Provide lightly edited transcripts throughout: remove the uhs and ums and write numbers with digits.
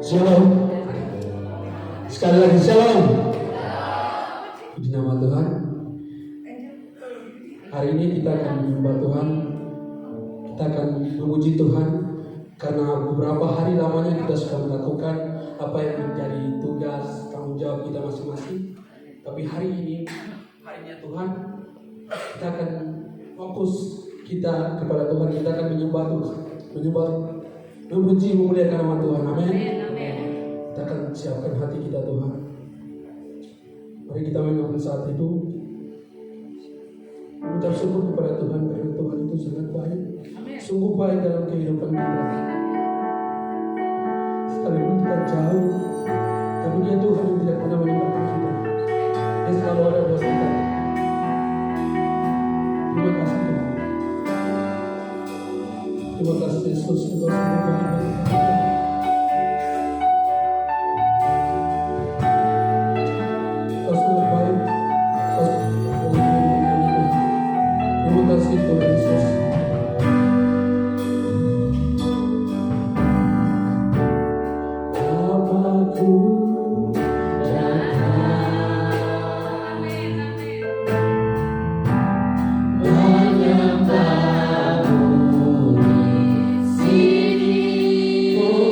Shalom. Sekali lagi shalom. Puji nama Tuhan. Hari ini kita akan menyembah Tuhan. Kita akan memuji Tuhan karena beberapa hari lamanya kita sudah melakukan apa yang menjadi tugas tanggung jawab kita masing-masing. Tapi hari ini harinya Tuhan, kita akan fokus kita kepada Tuhan. Kita akan menyembah Tuhan, memuji, memuliakan nama Tuhan. Amin. Kita akan siapkan hati kita Tuhan. Mari kita mengambil saat itu mengucap syukur kepada Tuhan karena Tuhan itu sangat baik. Sungguh baik dalam kehidupan kita. Sekalipun kita jauh, tapi Dia Tuhan yang tidak pernah meninggalkan kita. Dia selalu ada buat kita. Terima kasih Tuhan. Terima kasih Yesus untuk semua baik kita. Oh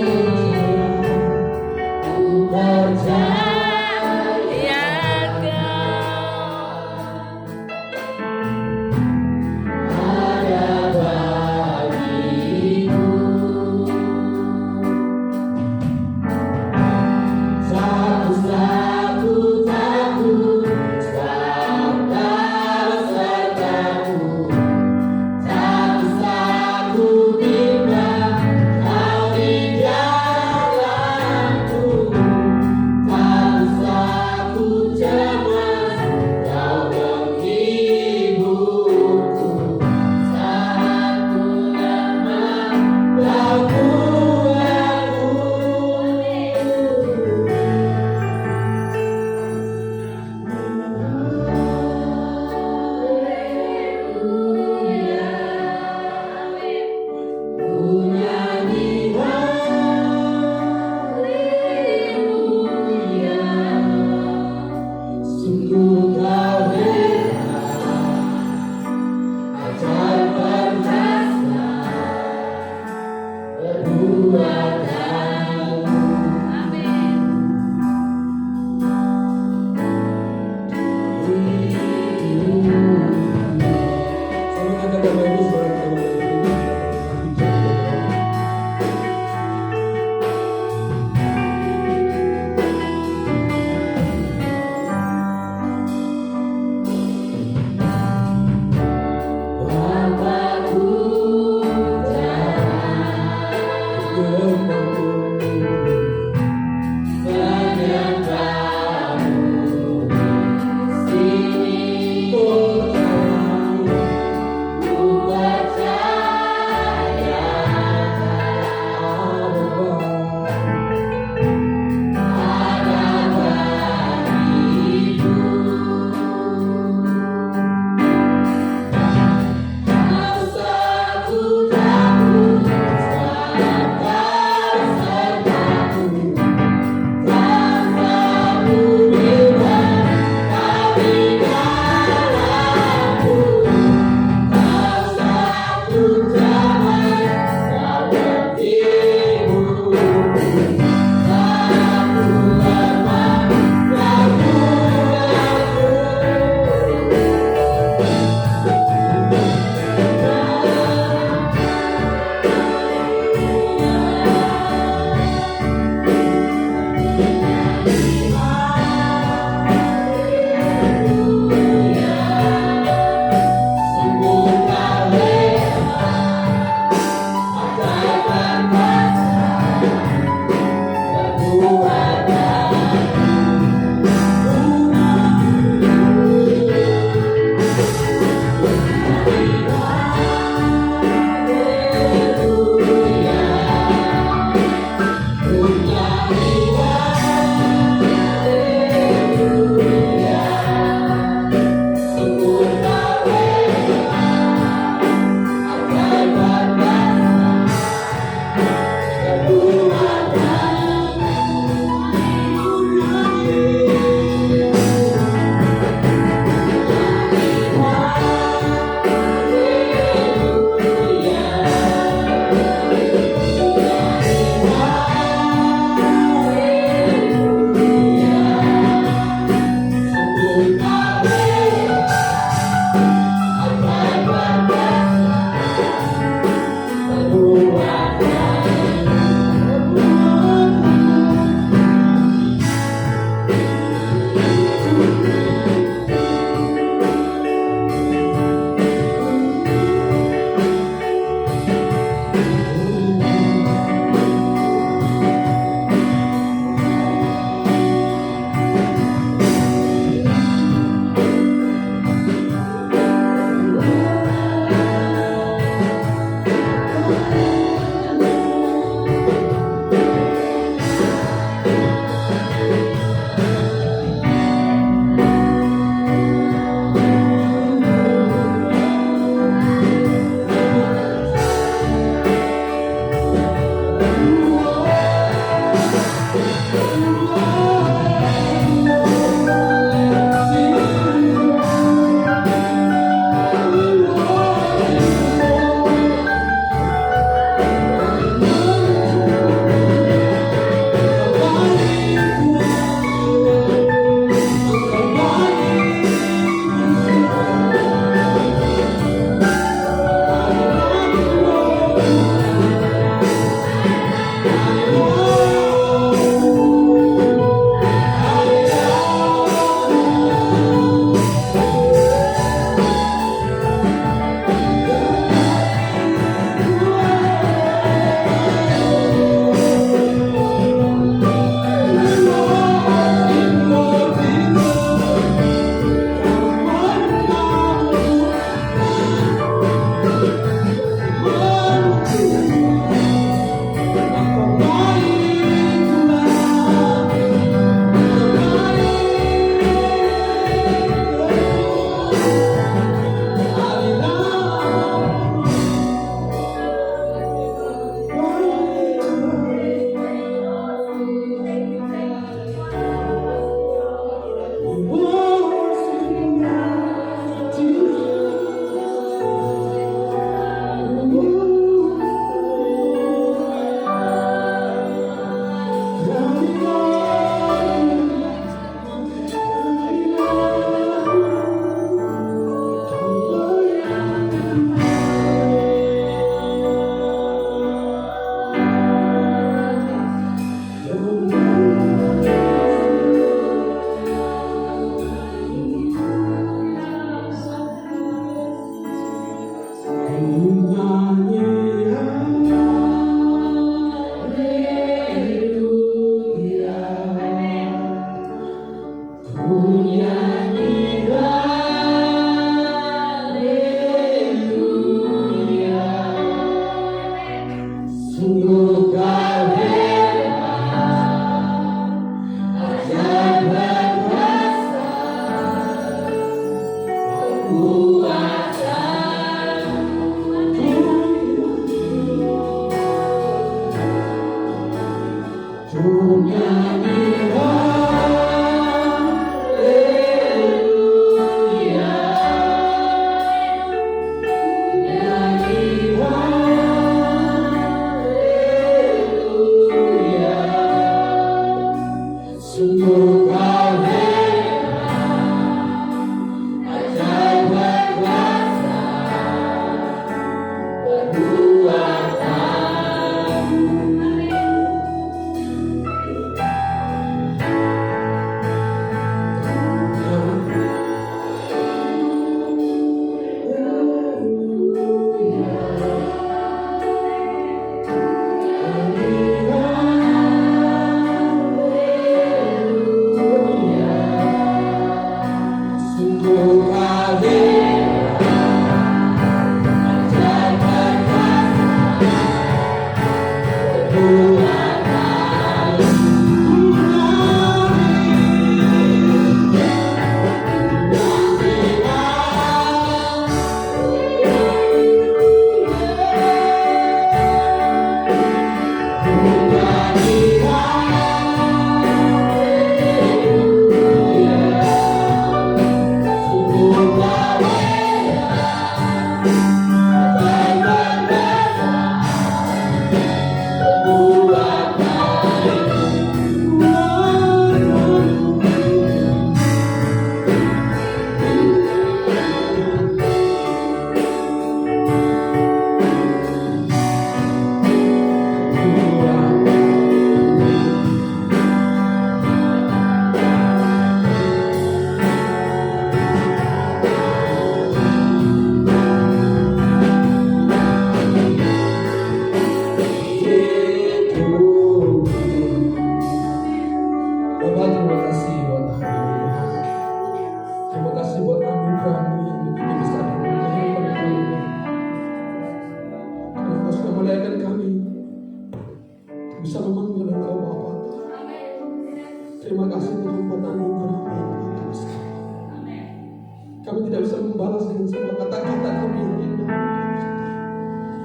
Kami tidak bisa membalas dengan semua kata-kata kami yang indah.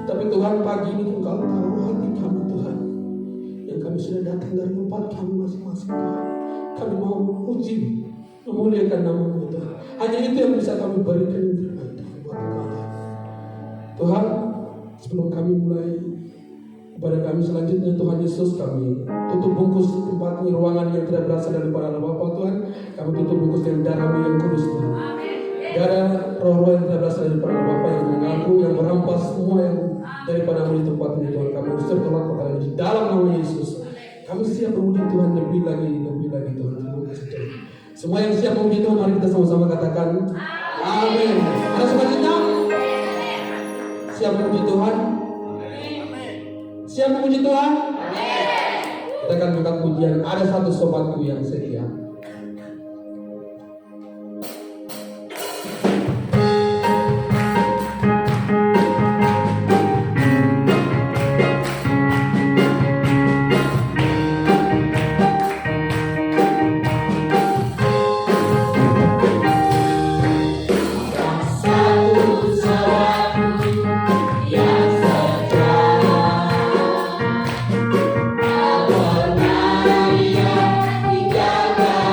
Tapi Tuhan, pagi ini Engkau tahu hati kami Tuhan, yang kami sudah datang dari tempat kami masing-masing Tuhan. Kami mau puji, memuliakan nama-Mu Tuhan. Hanya itu yang bisa kami berikan yang terbaik Tuhan buat kami. Tuhan, sebelum kami mulai kepada kami selanjutnya, Tuhan Yesus, kami tutup bungkus tempat ini, ruangan yang tidak berasal daripada Allah Bapa Tuhan. Kami tutup bungkus dengan darah-Mu yang kudus Tuhan. Darah roh-roh yang tidak berasal daripada Allah Bapa yang mengaku, yang merampas semua yang daripada-Mu di tempat ini Tuhan. Kami usir tolak kepada di dalam nama Yesus. Kami siap memuji Tuhan lebih lagi Tuhan. Terima kasih Tuhan. Semua yang siap memuji Tuhan, mari kita sama-sama katakan amin. Ada selanjutnya? Siap memuji Tuhan? Siap memuji Tuhan? Kita akan buka pujian. Ada satu sobatku yang setia. Tinggalkan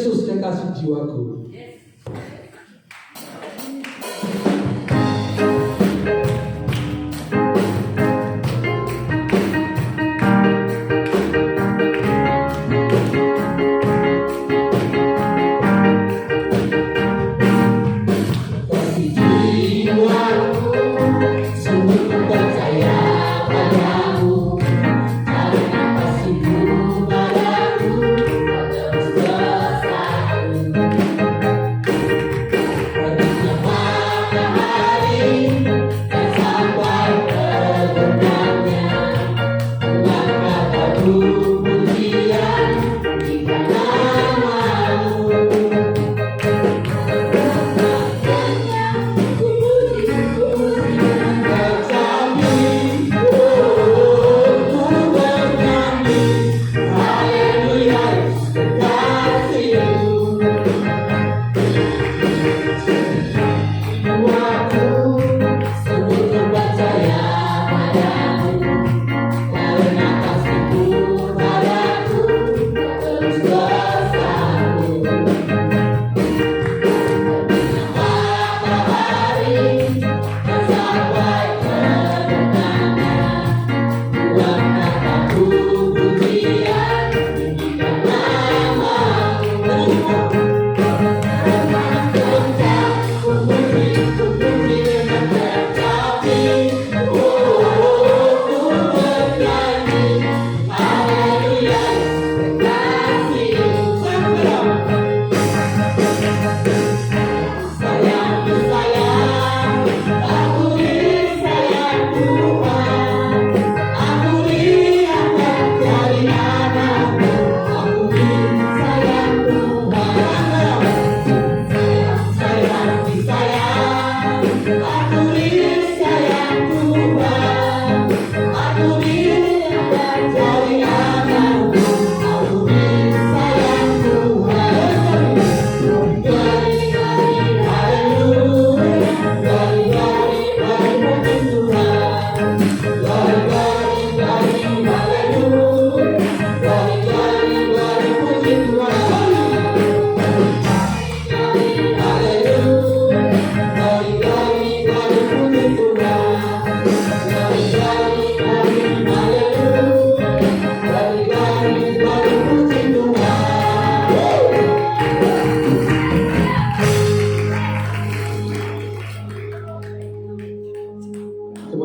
Yesus kekasih jiwaku.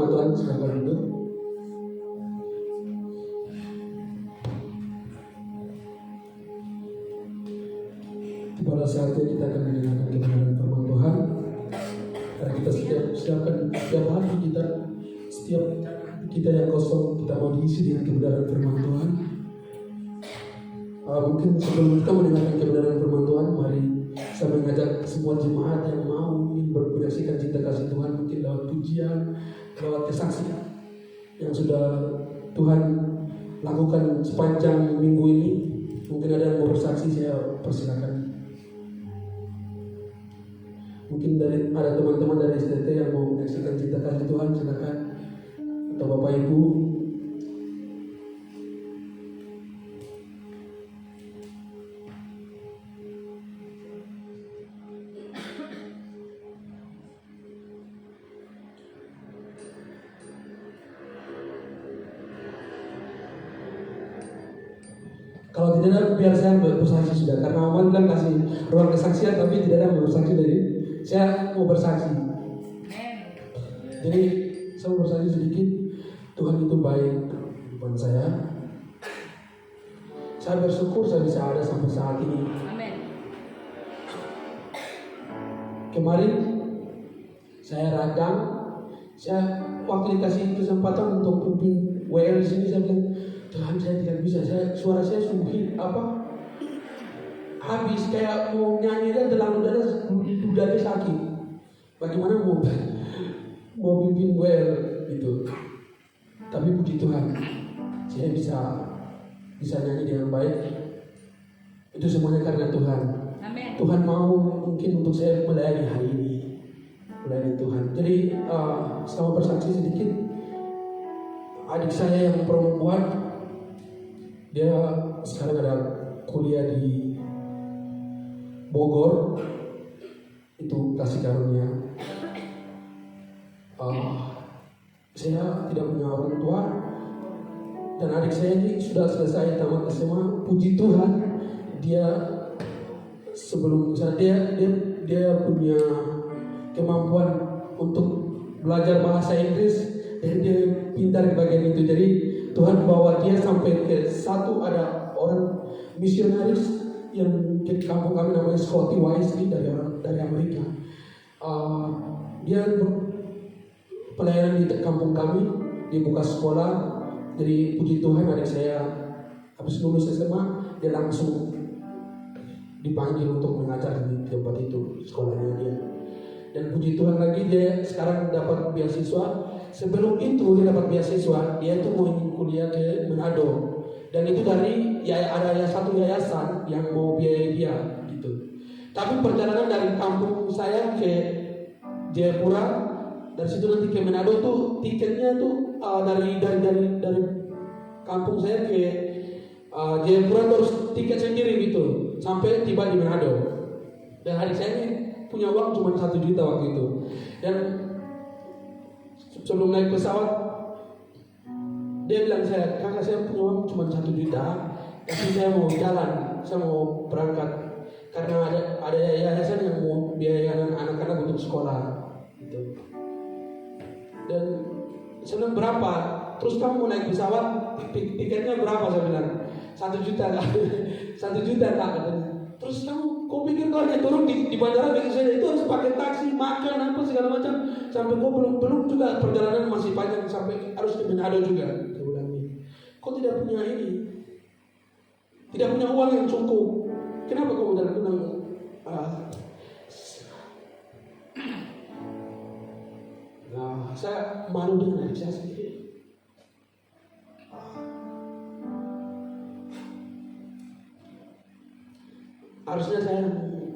Tuhan silakan duduk. Pada saatnya kita akan mendengarkan kebenaran firman Tuhan. Karena kita setiap hari setiap kita yang kosong, kita mau diisi dengan kebenaran firman Tuhan. Mungkin sebelum kita mendengarkan kebenaran firman Tuhan, mari saya mengajak semua jemaat yang mau menyaksikan cinta kasih Tuhan, mungkin lewat pujian, lewat kesaksian yang sudah Tuhan lakukan sepanjang minggu ini. Mungkin ada yang mau bersaksi, saya persilakan. Mungkin ada teman-teman dari STT yang mau menyaksikan cinta kasih Tuhan, silakan. Atau Bapak Ibu. Kalau tidak ada, biar saya bersaksi sudah. Karena Aman bilang kasih ruang kesaksian, tapi tidak ada yang bersaksi dari saya mau bersaksi. Jadi saya mau bersaksi sedikit. Tuhan itu baik buat saya. Saya bersyukur saya bisa ada sampai saat ini. Amen. Kemarin saya radang, waktu dikasih kesempatan untuk pimpin WL di sini, saya bilang, Tuhan saya tidak bisa, suara saya sungguh habis kayak mau nyanyi dan dalam udara sakit. Bagaimana mau pimpin WL itu? Tapi puji Tuhan, saya bisa nyanyi dengan baik. Itu semuanya karena Tuhan. Amen. Tuhan mau mungkin untuk saya melayani hari ini, melayani Tuhan. Jadi selama bersaksi sedikit, adik saya yang perempuan, dia sekarang ada kuliah di Bogor, itu kasih karunia. Saya tidak punya orang tua, dan adik saya ini sudah selesai tamat SMA. Puji Tuhan, dia sebelum dia punya kemampuan untuk belajar bahasa Inggris, dan dia pintar di bagian itu. Jadi Tuhan bawa dia sampai ke satu, ada orang misionaris yang di kampung kami namanya Scotty Wisely dari Amerika. Dia pelayanan di kampung kami, dia buka sekolah. Jadi puji Tuhan, adik saya habis lulus SMA dia langsung dipanggil untuk mengajar di tempat itu, sekolahnya dia. Dan puji Tuhan lagi, dia sekarang dapat beasiswa. Sebelum itu dia dapat beasiswa, dia itu mau kuliah ke Manado. Dan itu dari ada satu yayasan yang mau biayai dia gitu. Tapi perjalanan dari kampung saya ke Jayapura, dari situ nanti ke Manado tuh tiketnya tuh dari kampung saya ke Jayapura terus tiket sendiri gitu sampai tiba di Manado. Dan adik saya ini punya uang cuma 1 juta waktu itu. Dan sebelum naik pesawat dia bilang, kakak saya punya uang cuma 1 juta, tapi saya mau jalan, saya mau berangkat karena ada yayasan yang mau biayakan anak-anak untuk sekolah gitu. Dan senang berapa? Terus kamu mau naik pesawat, tiketnya berapa? Saya bilang 1 juta kak. 1 juta kak katanya. Terus kau pikir kalau dia turun di bandara begitu saja itu harus pakai taksi, makan apa segala macam, sampai kau belum juga perjalanan masih panjang sampai harus ke Manado juga. Dia bilang ini, kau tidak punya ini, tidak punya uang yang cukup. Kenapa kau bilang saya malu dengan adik saya sendiri. Harusnya saya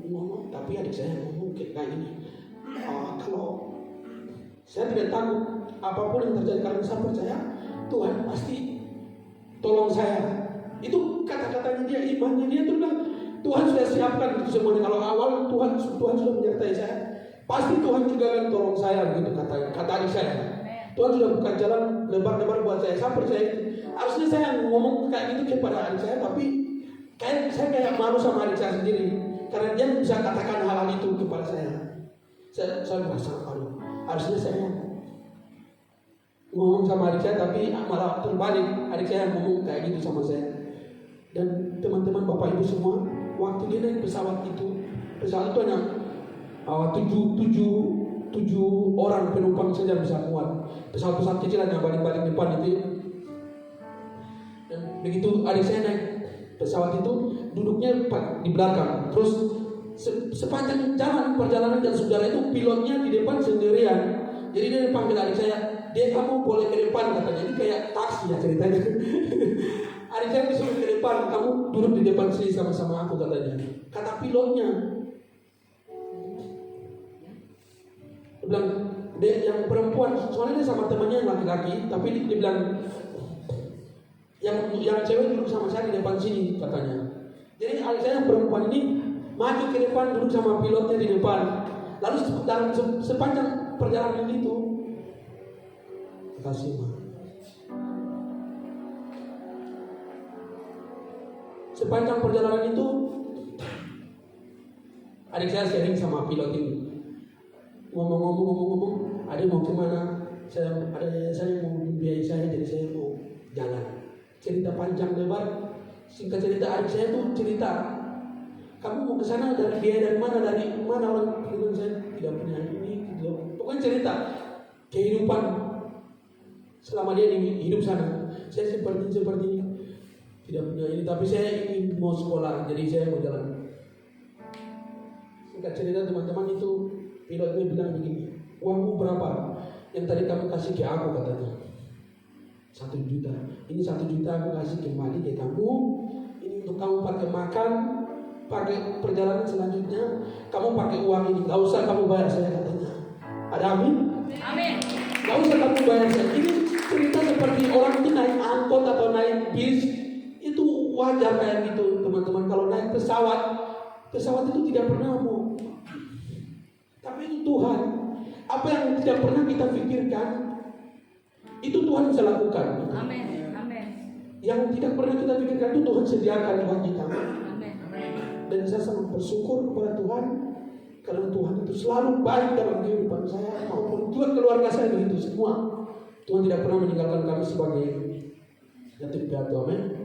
ngomong, tapi adik saya ngomong kayak gini. Kalau saya tidak takut apapun yang terjadi, karena saya percaya Tuhan pasti tolong saya. Itu kata-katanya dia, imannya dia tuh bilang Tuhan sudah siapkan itu semuanya. Kalau awal Tuhan sudah menyertai saya, pasti Tuhan juga akan tolong saya, begitu kata adik saya. Tuhan sudah buka jalan lebar-lebar buat saya. Saya percaya itu. Harusnya saya ngomong kayak gitu kepada adik saya, tapi saya kayak malu sama adik saya sendiri karena dia bisa katakan hal itu kepada saya. Saya merasa malu. Harusnya saya ngomong sama adik saya, tapi malah terbalik, adik saya ngomong kayak gitu sama saya. Dan teman-teman Bapak Ibu semua, waktu dia naik pesawat itu hanya 7 orang penumpang saja bisa muat. Pesawat-pesawat kecil yang baling-baling depan itu. Dan begitu adik saya naik pesawat itu, duduknya di belakang. Terus sepanjang jalan perjalanan dan saudara itu pilotnya di depan sendirian. Jadi dia panggil adik saya, kamu boleh ke depan katanya. Ini kayak taksi ya ceritanya. Adik saya disuruh ke depan, kamu duduk di depan sini sama-sama aku katanya. Kata pilotnya, dia bilang, yang perempuan, soalnya dia sama temannya yang laki-laki, tapi dia bilang, yang cewek duduk sama saya di depan sini katanya. Jadi adik saya yang perempuan ini maju ke depan, duduk sama pilotnya di depan. Lalu dalam sepanjang perjalanan itu, kasih Ma. Sepanjang perjalanan itu, adik saya sharing sama pilot ini. Ngomong, adik mau kemana? Saya mau biayai saya, jadi saya mau jalan. Cerita panjang lebar, singkat cerita adik saya tuh cerita, kamu mau ke sana dari mana orang bilang saya tidak punya ini, gitu. Pokoknya cerita kehidupan selama dia hidup sana. Saya seperti ini, tidak punya ini, tapi saya ingin mau sekolah, jadi saya mau jalan. Singkat cerita teman-teman itu pilotnya bilang begini, uangmu berapa? Yang tadi kamu kasih ke aku katanya. 1 juta. Ini 1 juta aku kasih kembali ke kamu. Ini untuk kamu pakai makan, pakai perjalanan selanjutnya. Kamu pakai uang ini. Gak usah kamu bayar saya katanya. Ada amin? Amin. Gak usah kamu bayar saya. Ini cerita seperti orang itu naik angkot atau naik bis. Itu wajar kayak gitu teman-teman. Kalau naik pesawat Pesawat itu tidak pernah mau. Tapi itu Tuhan. Apa yang tidak pernah kita pikirkan, itu Tuhan bisa lakukan. Amin. Amin. Yang tidak pernah kita pikirkan itu Tuhan sediakan buat kita. Amin. Dan saya sangat bersyukur kepada Tuhan, karena Tuhan itu selalu baik dalam kehidupan saya maupun juga keluarga saya begitu semua. Tuhan tidak pernah meninggalkan kami sebagai yatim piatu. Amin.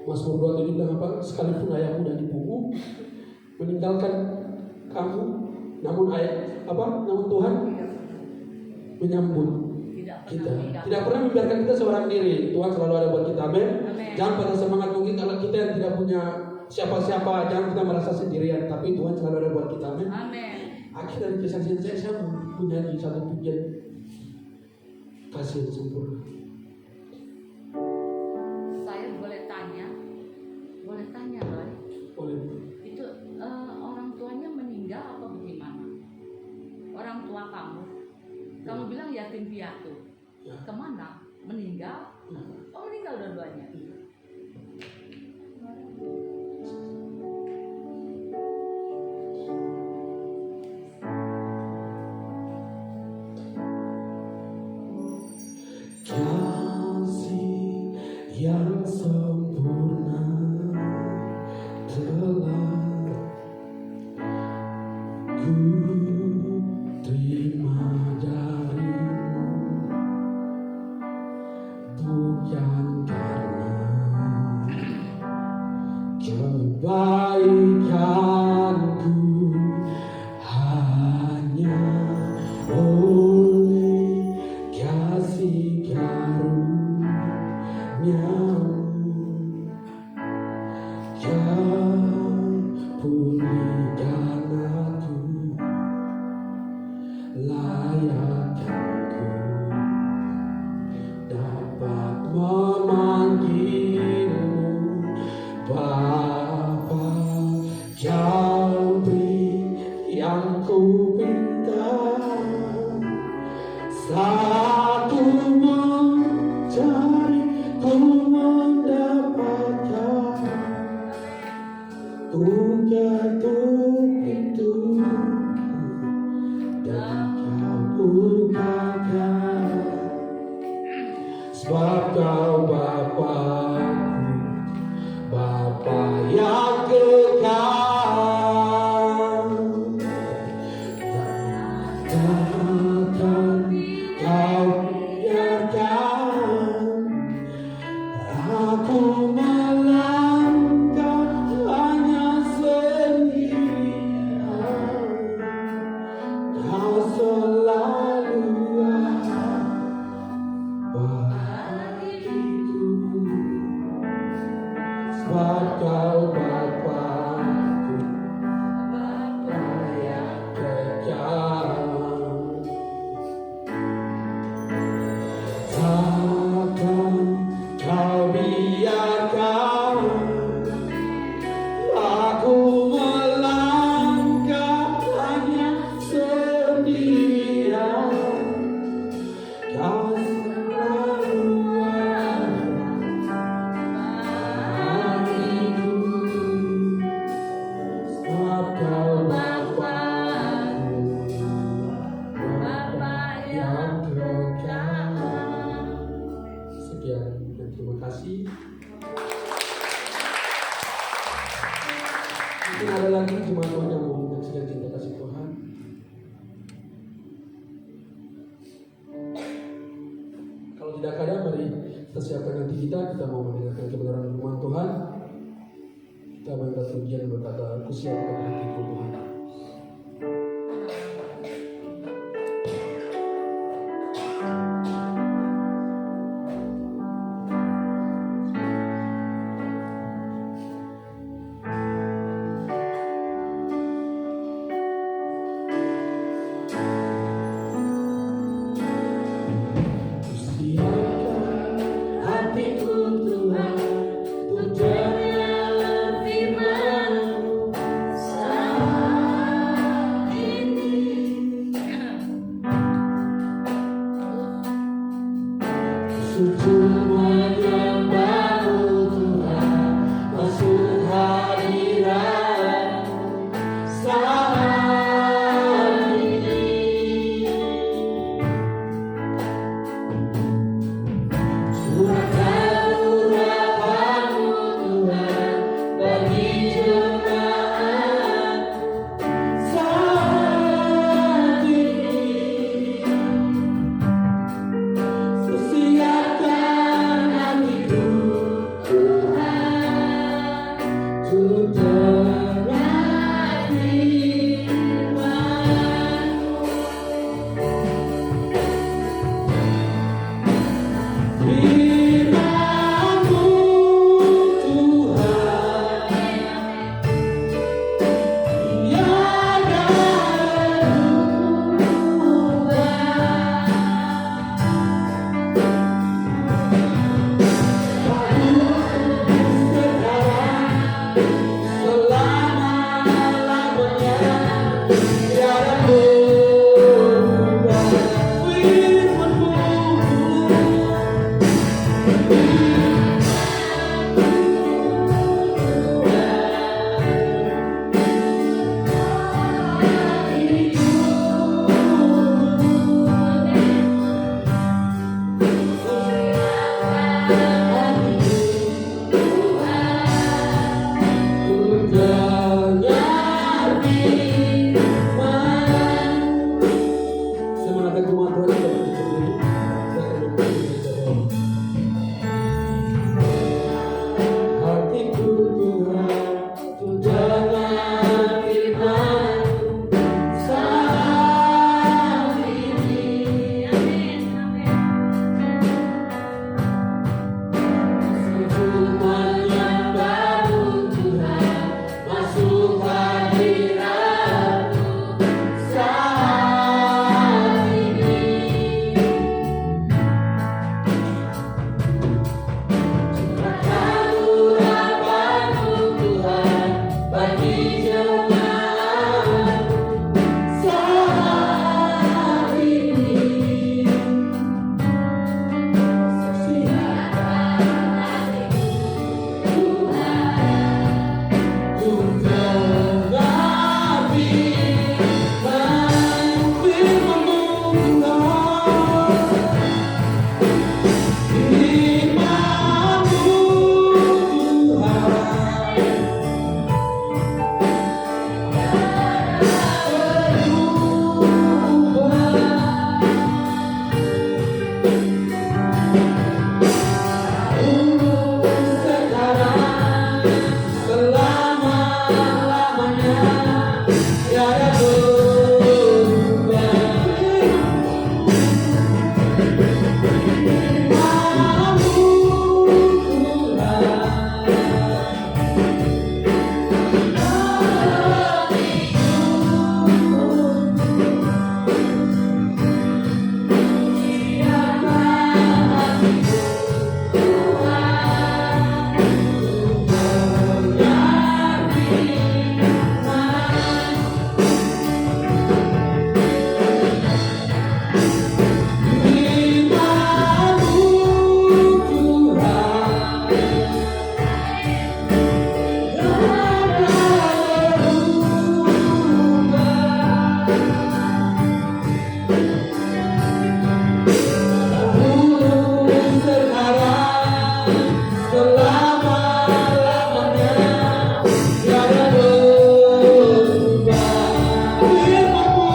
Mazmur 27 bilang apa? Sekalipun ayahmu dan ibumu meninggalkan kamu, namun namun Tuhan menyambut kita. Tidak pernah membiarkan kita seorang diri. Tuhan selalu ada buat kita. Amin. Jangan patah semangat. Mungkin kalau kita yang tidak punya siapa-siapa, jangan kita merasa sendirian. Tapi Tuhan selalu ada buat kita. Amin. Akhir dari kesaksian saya punya satu tujuan, kasih yang sempurna. Saya boleh tanya, Roy? Boleh. Itu orang tuanya meninggal apa bagaimana? Orang tua kamu bilang yatim piatu. Ya. Kemana? Meninggal? Ya. Oh, meninggal dua-duanya. Kasih yang sempurna telah ku terima darimu, bukan karena kebaikanku, hanya oleh kasih karunia-Mu yang pulihkan aku, layakkanku dapat memanggilmu Bapa. Kau beri yang ku minta, saat ku mencari, ku mendapatkan, ku ketuk pintu dan kau bukakan, sebab kau Bapa-Ku, Bapa yang kekal. Takkan kau biarkan aku melangkah hanya sendirian. Kau selalu ada bagiku, sebab kau Bapa-Ku, Bapa yang kekal. Takkan kau biarkan aku melangkah hanya sendirian. Kau selalu ada bagiku, sebab kau Bapa-Ku, Bapa yang kekal. Sekian dan terima kasih. Mungkin ada lagi jemaat Tuhan yang mau menyaksikan cinta kasih Tuhan. Kalau tidak ada, mari kita siapkan hati kita mau mendengarkan kebenaran firman Tuhan. Kita mengangkat pujian dan berkata, aku siapkan hatiku Tuhan. Siapkan hatiku Tuhan, untuk dengar firman-Mu. Semangat jemaat Tuhan kita berdiri. Saya akan memberi hatiku Tuhan untuk dengar firman-Mu saat ini. Firman yang baru Tuhan masuk hadirat-Mu saat ini. Curahkan urapan-Mu Tuhan bagi jemaat saat ini. Siapkan hatiku Tuhan untuk dengar firman-Mu Tuhan. Firman-Mu sekarang selama-lamanya tiada berubah. Firman-Mu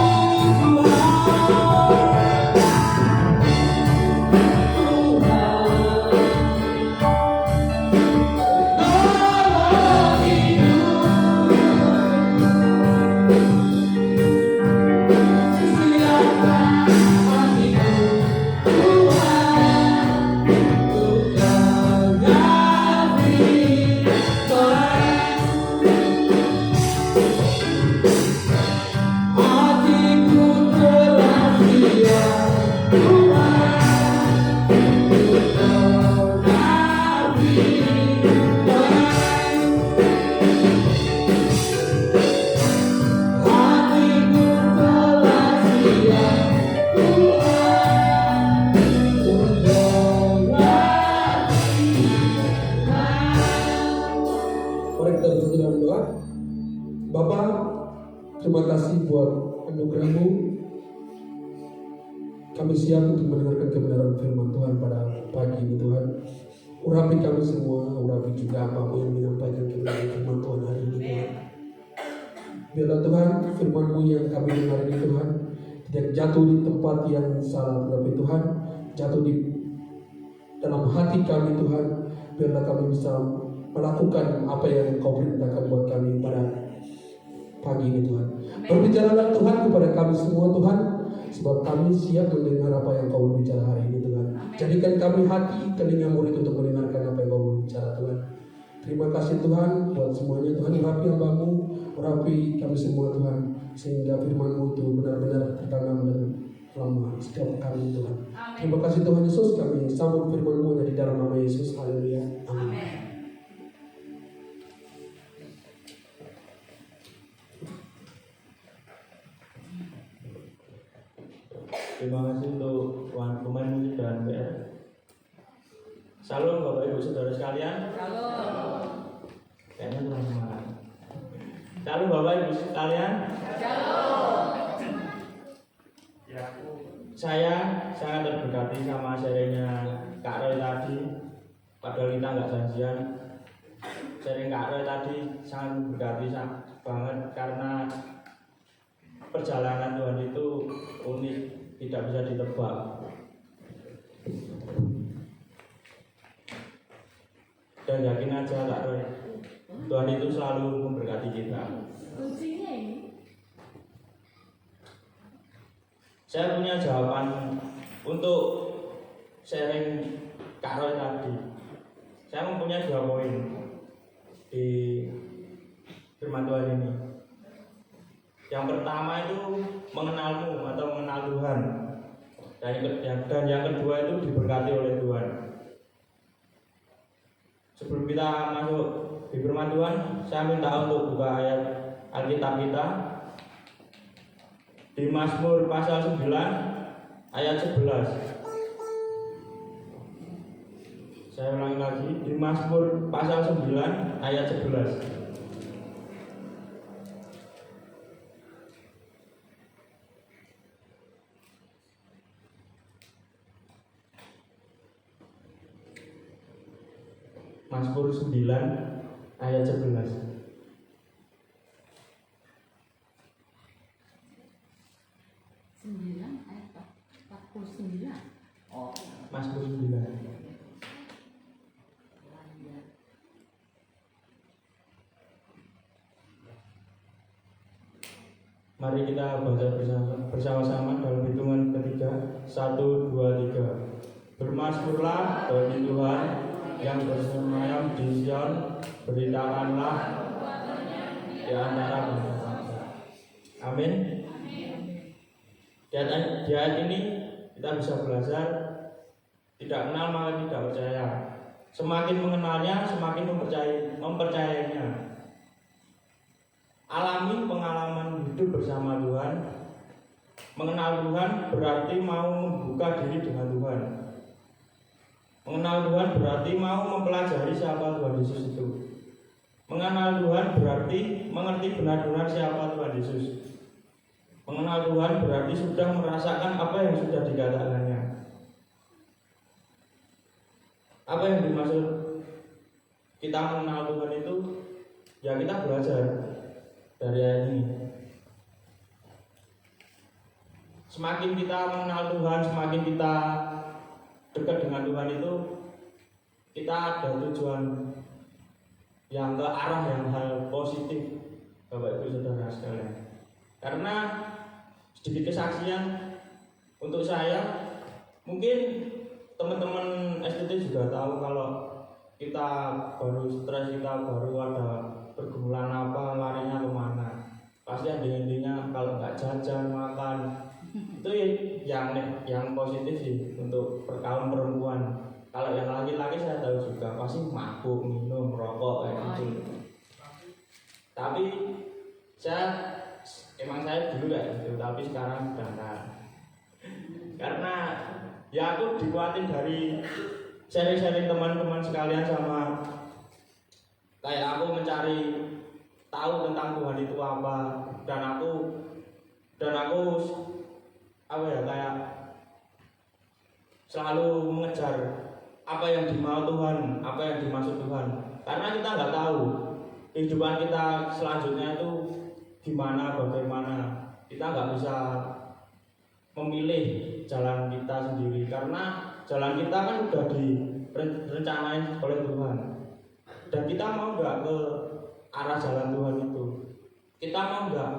Mari kita bersatu dalam doa. Bapa, terima kasih buat anugerah-Mu. Kami siap untuk mendengarkan kebenaran firman Tuhan pada pagi ini Tuhan. Urapi kami semua, urapi juga apa-apa yang menyampaikan kebenaran firman Tuhan hari ini Tuhan. Biarlah Tuhan firman-Mu yang kami dengar ini Tuhan tidak jatuh di tempat yang salah, tetapi Tuhan jatuh di dalam hati kami Tuhan. Biarlah kami bisa melakukan apa yang Engkau perintahkan buat kami pada pagi ini Tuhan. Berbicaralah Tuhan kepada kami semua Tuhan, sebab kami siap mendengar apa yang Kau berbicara hari ini Tuhan. Jadikan kami hati telinga murid untuk mendengarkan apa yang Kau berbicara Tuhan. Terima kasih Tuhan buat semuanya Tuhan. Urapi hamba-Mu, urapi kami semua Tuhan, sehingga firman-Mu itu benar-benar tertanam dalam setiap kami Tuhan. Terima kasih Tuhan Yesus, kami sambut firman-Mu dari dalam nama Yesus. Haleluya. Amin. Terima kasih untuk pemain musik dan PR. Salam Bapak Ibu Saudara sekalian. Shalom. Kayaknya kurang semangat. Salam Bapak Ibu sekalian. Shalom. Saya sangat terberkati sama sharingnya Kak Roy tadi. Padahal kita nggak janjian. Sharing Kak Roy tadi sangat berkati banget karena perjalanan Tuhan itu unik, tidak bisa ditebak. Dan yakin aja Kak Roy, Tuhan itu selalu memberkati kita. Kuncinya ini. Saya punya jawaban untuk sharing Kak Roy tadi. Saya mempunyai 2 poin di firman Tuhan ini. Yang pertama itu mengenalmu atau mengenal Tuhan. Dan yang kedua itu diberkati oleh Tuhan. Sebelum kita masuk di firman Tuhan, saya minta untuk buka ayat Alkitab kita di Mazmur pasal 9 ayat 11. Saya ulangi lagi, di Mazmur pasal 9 ayat 11. Mazmur 9 ayat 11. 9 ayat 49. Oh. Mazmur 9. Mari kita baca bersama-sama dalam hitungan ketiga. 1, 2, 3. Bermasmurlah bagi Tuhan yang bersemayam di Sion, beritakanlah di antara bangsa-bangsa. Amin. Di ayat ini kita bisa belajar tidak kenal maka tidak percaya. Semakin mengenalnya, semakin mempercayainya. Alami pengalaman hidup bersama Tuhan. Mengenal Tuhan berarti mau membuka diri dengan Tuhan. Mengenal Tuhan berarti mau mempelajari siapa Tuhan Yesus itu. Mengenal Tuhan berarti mengerti benar-benar siapa Tuhan Yesus. Mengenal Tuhan berarti sudah merasakan apa yang sudah dikatakannya. Apa yang dimaksud kita mengenal Tuhan itu? Ya kita belajar dari ayat ini. Semakin kita mengenal Tuhan, semakin kita dekat dengan Tuhan itu, kita ada tujuan yang ke arah yang hal positif, Bapak Ibu Saudara sekalian. Karena sedikit kesaksian untuk saya, mungkin teman-teman STT juga tahu kalau kita baru stres, kita baru ada pergumulan apa, larinya kemana. Pasti ada intinya kalau nggak jajan, makan, itu yang positif sih untuk kaum perempuan. Kalau yang laki-laki saya tahu juga pasti mabuk, minum, rokok kayak gitu. Tapi saya dulu kayak gitu, tapi sekarang sudah enggak. Karena ya aku dikuatin dari sharing-sharing teman-teman sekalian, sama kayak aku mencari tahu tentang Tuhan itu apa, dan aku apa ya, kayak selalu mengejar apa yang dimau Tuhan, apa yang dimaksud Tuhan. Karena kita nggak tahu kehidupan kita selanjutnya itu gimana, bagaimana. Kita nggak bisa memilih jalan kita sendiri, karena jalan kita kan udah direncanain oleh Tuhan. Dan kita mau nggak ke arah jalan Tuhan itu? Kita mau nggak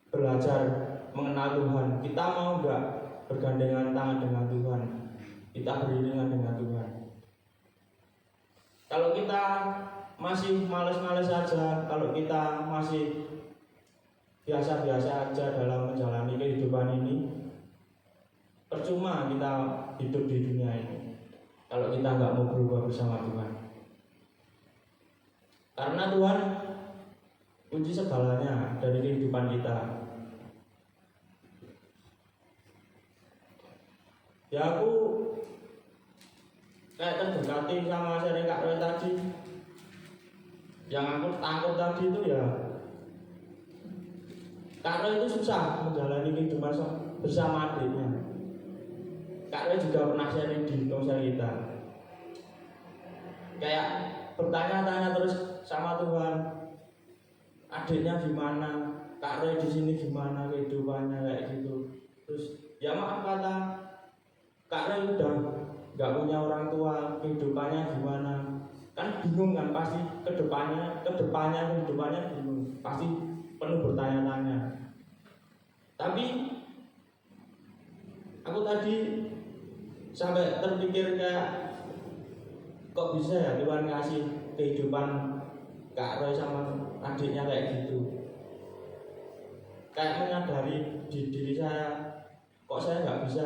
belajar mengenal Tuhan? Kita mau nggak bergandengan tangan dengan Tuhan? Kita beriringan dengan Tuhan. Kalau kita masih males-males saja, kalau kita masih biasa-biasa aja dalam menjalani kehidupan ini, percuma kita hidup di dunia ini kalau kita nggak mau berubah bersama Tuhan. Karena Tuhan kunci segalanya dari kehidupan kita. Ya aku kayak terdekati sama sharing Kak Roy tadi. Yang aku takut tadi itu ya, Kak Roy itu susah menjalani kehidupan bersama adiknya. Kak Roy juga pernah sharing di konser kita. Kayak bertanya-tanya terus sama Tuhan, adiknya gimana, Kak Roy di sini gimana kehidupannya kayak gitu. Terus ya maaf kata Kak Roy udah nggak punya orang tua, kehidupannya gimana, kan bingung kan pasti kedepannya kehidupannya bingung, pasti penuh bertanya-tanya. Tapi aku tadi sampai terpikir kayak kok bisa ya Tuhan kasih kehidupan Kak Roy sama adiknya kayak gitu. Kayak menyadari di diri saya, kok saya nggak bisa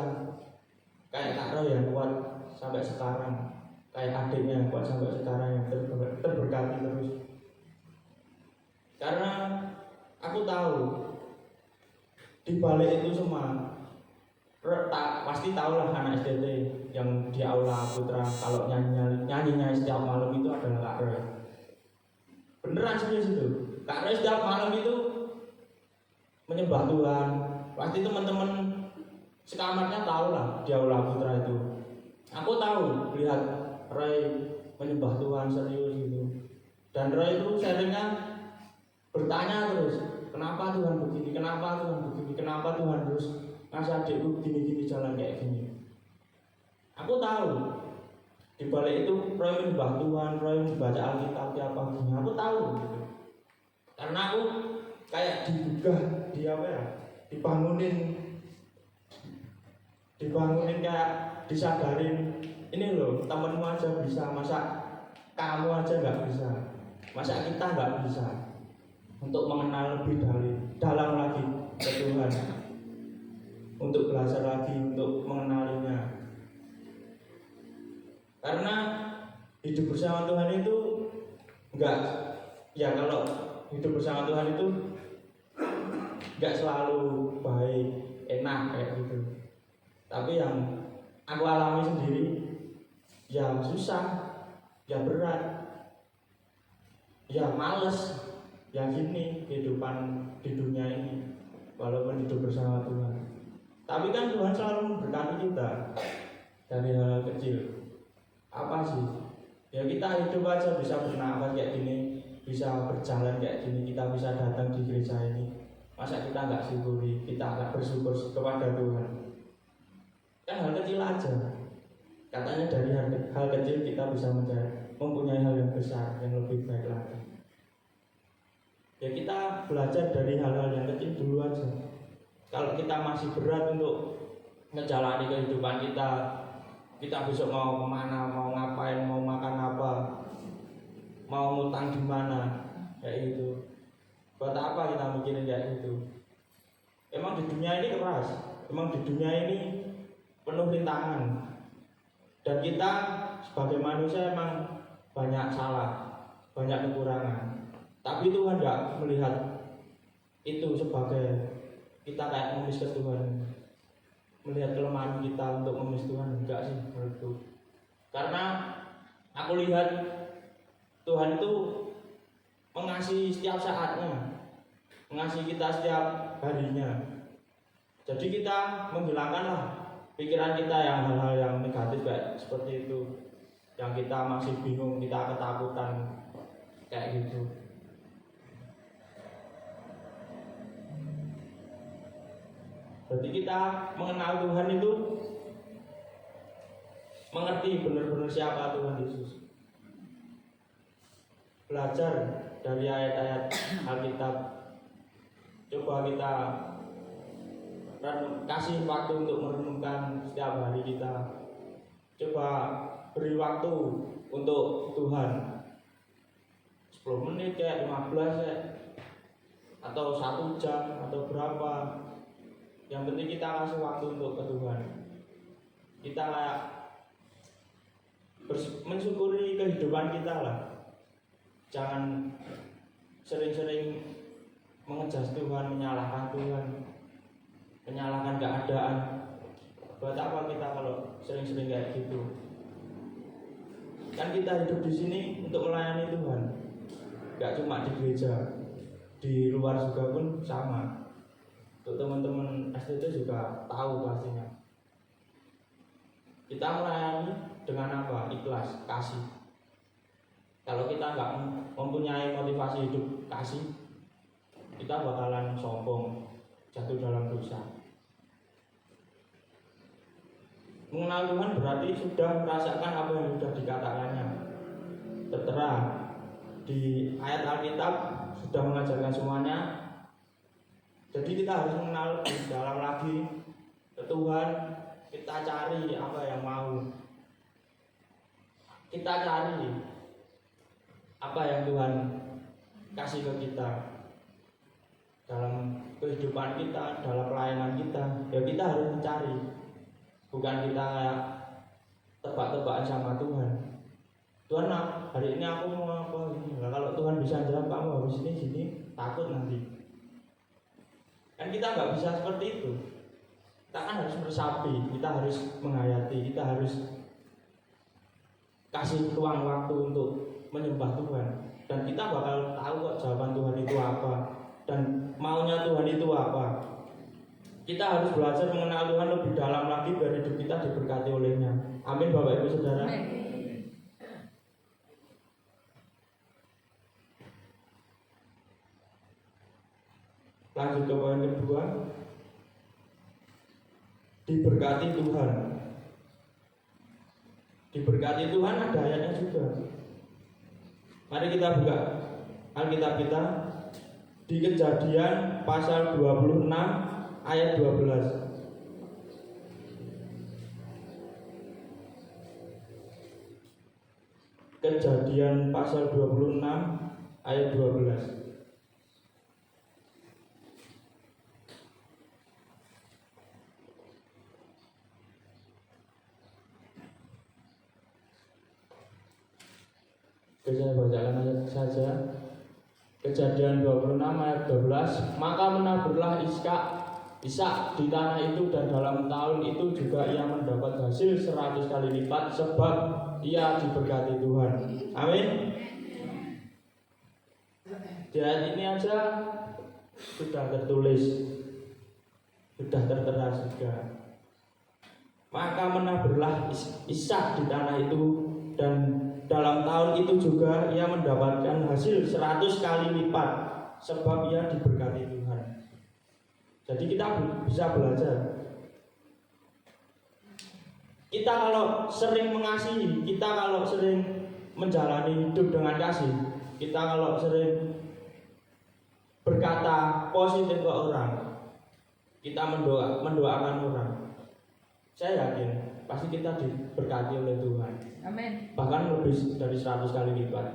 kayak Kak Roy yang kuat sampai sekarang, kayak adiknya yang kuat sampai sekarang yang terberkati terus. Karena aku tahu di balik itu semua, pasti tahulah anak SDT yang di aula putra kalau nyanyinya setiap malam itu adalah Kak Roy. Beneran serius itu. Kak Roy setiap malam itu menyembah Tuhan. Pasti teman-teman sekamarnya tahulah di aula putra itu. Aku tahu lihat Roy menyembah Tuhan serius gitu. Dan Roy itu seringnya bertanya terus, kenapa Tuhan begini, kenapa Tuhan begini, kenapa Tuhan terus ngasih adikku gini-gini jalan kayak gini. Aku tahu di balik itu Roy menyembah Tuhan, Roy membaca Alkitab apa gini. Aku tahu gitu. Karena aku kayak digugah, dibangunin kayak disadarin, ini loh temenmu aja bisa, masa kamu aja nggak bisa, masa kita nggak bisa untuk mengenal lebih dalam lagi ke Tuhan, untuk belajar lagi, untuk mengenalinya. Karena hidup bersama Tuhan itu enggak, ya kalau hidup bersama Tuhan itu enggak selalu baik, enak kayak gitu. Tapi yang aku alami sendiri, ya susah, ya berat, ya males, ya gini kehidupan di dunia ini, walaupun hidup bersama Tuhan. Tapi kan Tuhan selalu memberkati kita dari hal kecil. Apa sih? Ya kita hidup aja bisa bernafas kayak gini, bisa berjalan kayak gini, kita bisa datang di gereja ini. Masa kita nggak syukuri, kita nggak bersyukur kepada Tuhan? Kan hal kecil aja. Katanya dari hal kecil kita bisa mempunyai hal yang besar, yang lebih baik lagi. Ya kita belajar dari hal-hal yang kecil dulu aja. Kalau kita masih berat untuk menjalani kehidupan kita besok mau kemana, mau ngapain, mau makan apa, mau ngutang di mana, kayak gitu. Buat apa kita mikirin kayak gitu? Emang di dunia ini keras, emang di dunia ini penuh rintangan. Dan kita sebagai manusia emang banyak salah, banyak kekurangan. Tapi Tuhan tidak melihat itu sebagai kita kayak mengemis ke Tuhan, melihat kelemahan kita untuk mengemis Tuhan. Enggak sih menurutku. Karena aku lihat Tuhan itu mengasihi setiap saatnya, mengasihi kita setiap harinya. Jadi kita menghilangkanlah pikiran kita yang hal-hal yang negatif kayak seperti itu, yang kita masih bingung, kita ketakutan kayak gitu. Jadi kita mengenal Tuhan itu mengerti benar-benar siapa Tuhan Yesus. Belajar dari ayat-ayat Alkitab. Coba kita kasih waktu untuk merenungkan setiap hari kita. Coba beri waktu untuk Tuhan 10 menit kayak 15 ya, atau 1 jam atau berapa. Yang penting kita kasih waktu untuk ke Tuhan. Kita kayak mensyukuri kehidupan kita lah. Jangan sering-sering mengejas Tuhan, menyalahkan Tuhan, menyalahkan keadaan. Buat apa kita kalau sering-sering kayak gitu? Kan kita hidup di sini untuk melayani Tuhan. Gak cuma di gereja, di luar juga pun sama. Untuk teman-teman SDT juga tahu pastinya. Kita melayani dengan apa? Ikhlas, kasih. Kalau kita nggak mempunyai motivasi hidup kasih, kita bakalan sombong, jatuh dalam dosa. Mengenal Tuhan berarti sudah merasakan apa yang sudah dikatakannya. Tertera di ayat Alkitab sudah mengajarkan semuanya. Jadi kita harus mengenal lebih dalam lagi ke Tuhan. Kita cari apa yang mau. Kita cari apa yang Tuhan kasih ke kita dalam kehidupan kita, dalam pelayanan kita. Ya kita harus mencari. Bukan kita kayak tebak-tebakan sama Tuhan. Tuhan, hari ini aku mau apa ini? Nah, kalau Tuhan bisa jawab kamu habis ini sini, takut nanti. Kan kita nggak bisa seperti itu. Kita kan harus meresapi, kita harus menghayati, kita harus kasih ruang waktu untuk menyembah Tuhan. Dan kita bakal tahu kok jawaban Tuhan itu apa dan maunya Tuhan itu apa. Kita harus belajar mengenal Tuhan lebih dalam lagi biar hidup kita diberkati olehnya. Amin Bapak Ibu Saudara. Lanjut ke poin kedua. Diberkati Tuhan. Diberkati Tuhan ada ayatnya juga. Mari kita buka Alkitab kita di Kejadian pasal 26 ayat 12. Kejadian pasal 26 ayat 12. Saya bacakan ayat saja. Kejadian 26 ayat 12. Maka menaburlah Ishak di tanah itu, dan dalam tahun itu juga ia mendapat hasil 100 kali lipat, sebab ia diberkati Tuhan. Amin. Di ayat ini aja sudah tertulis, sudah tertera juga. Maka menaburlah Ishak di tanah itu, dan dalam tahun itu juga ia mendapatkan hasil 100 kali lipat, sebab ia diberkati Tuhan. Jadi kita bisa belajar. Kita kalau sering mengasihi, kita kalau sering menjalani hidup dengan kasih, kita kalau sering berkata positif ke orang, kita mendoakan orang, saya yakin pasti kita diberkati oleh Tuhan. Amin. Bahkan lebih dari 100 kali lipat.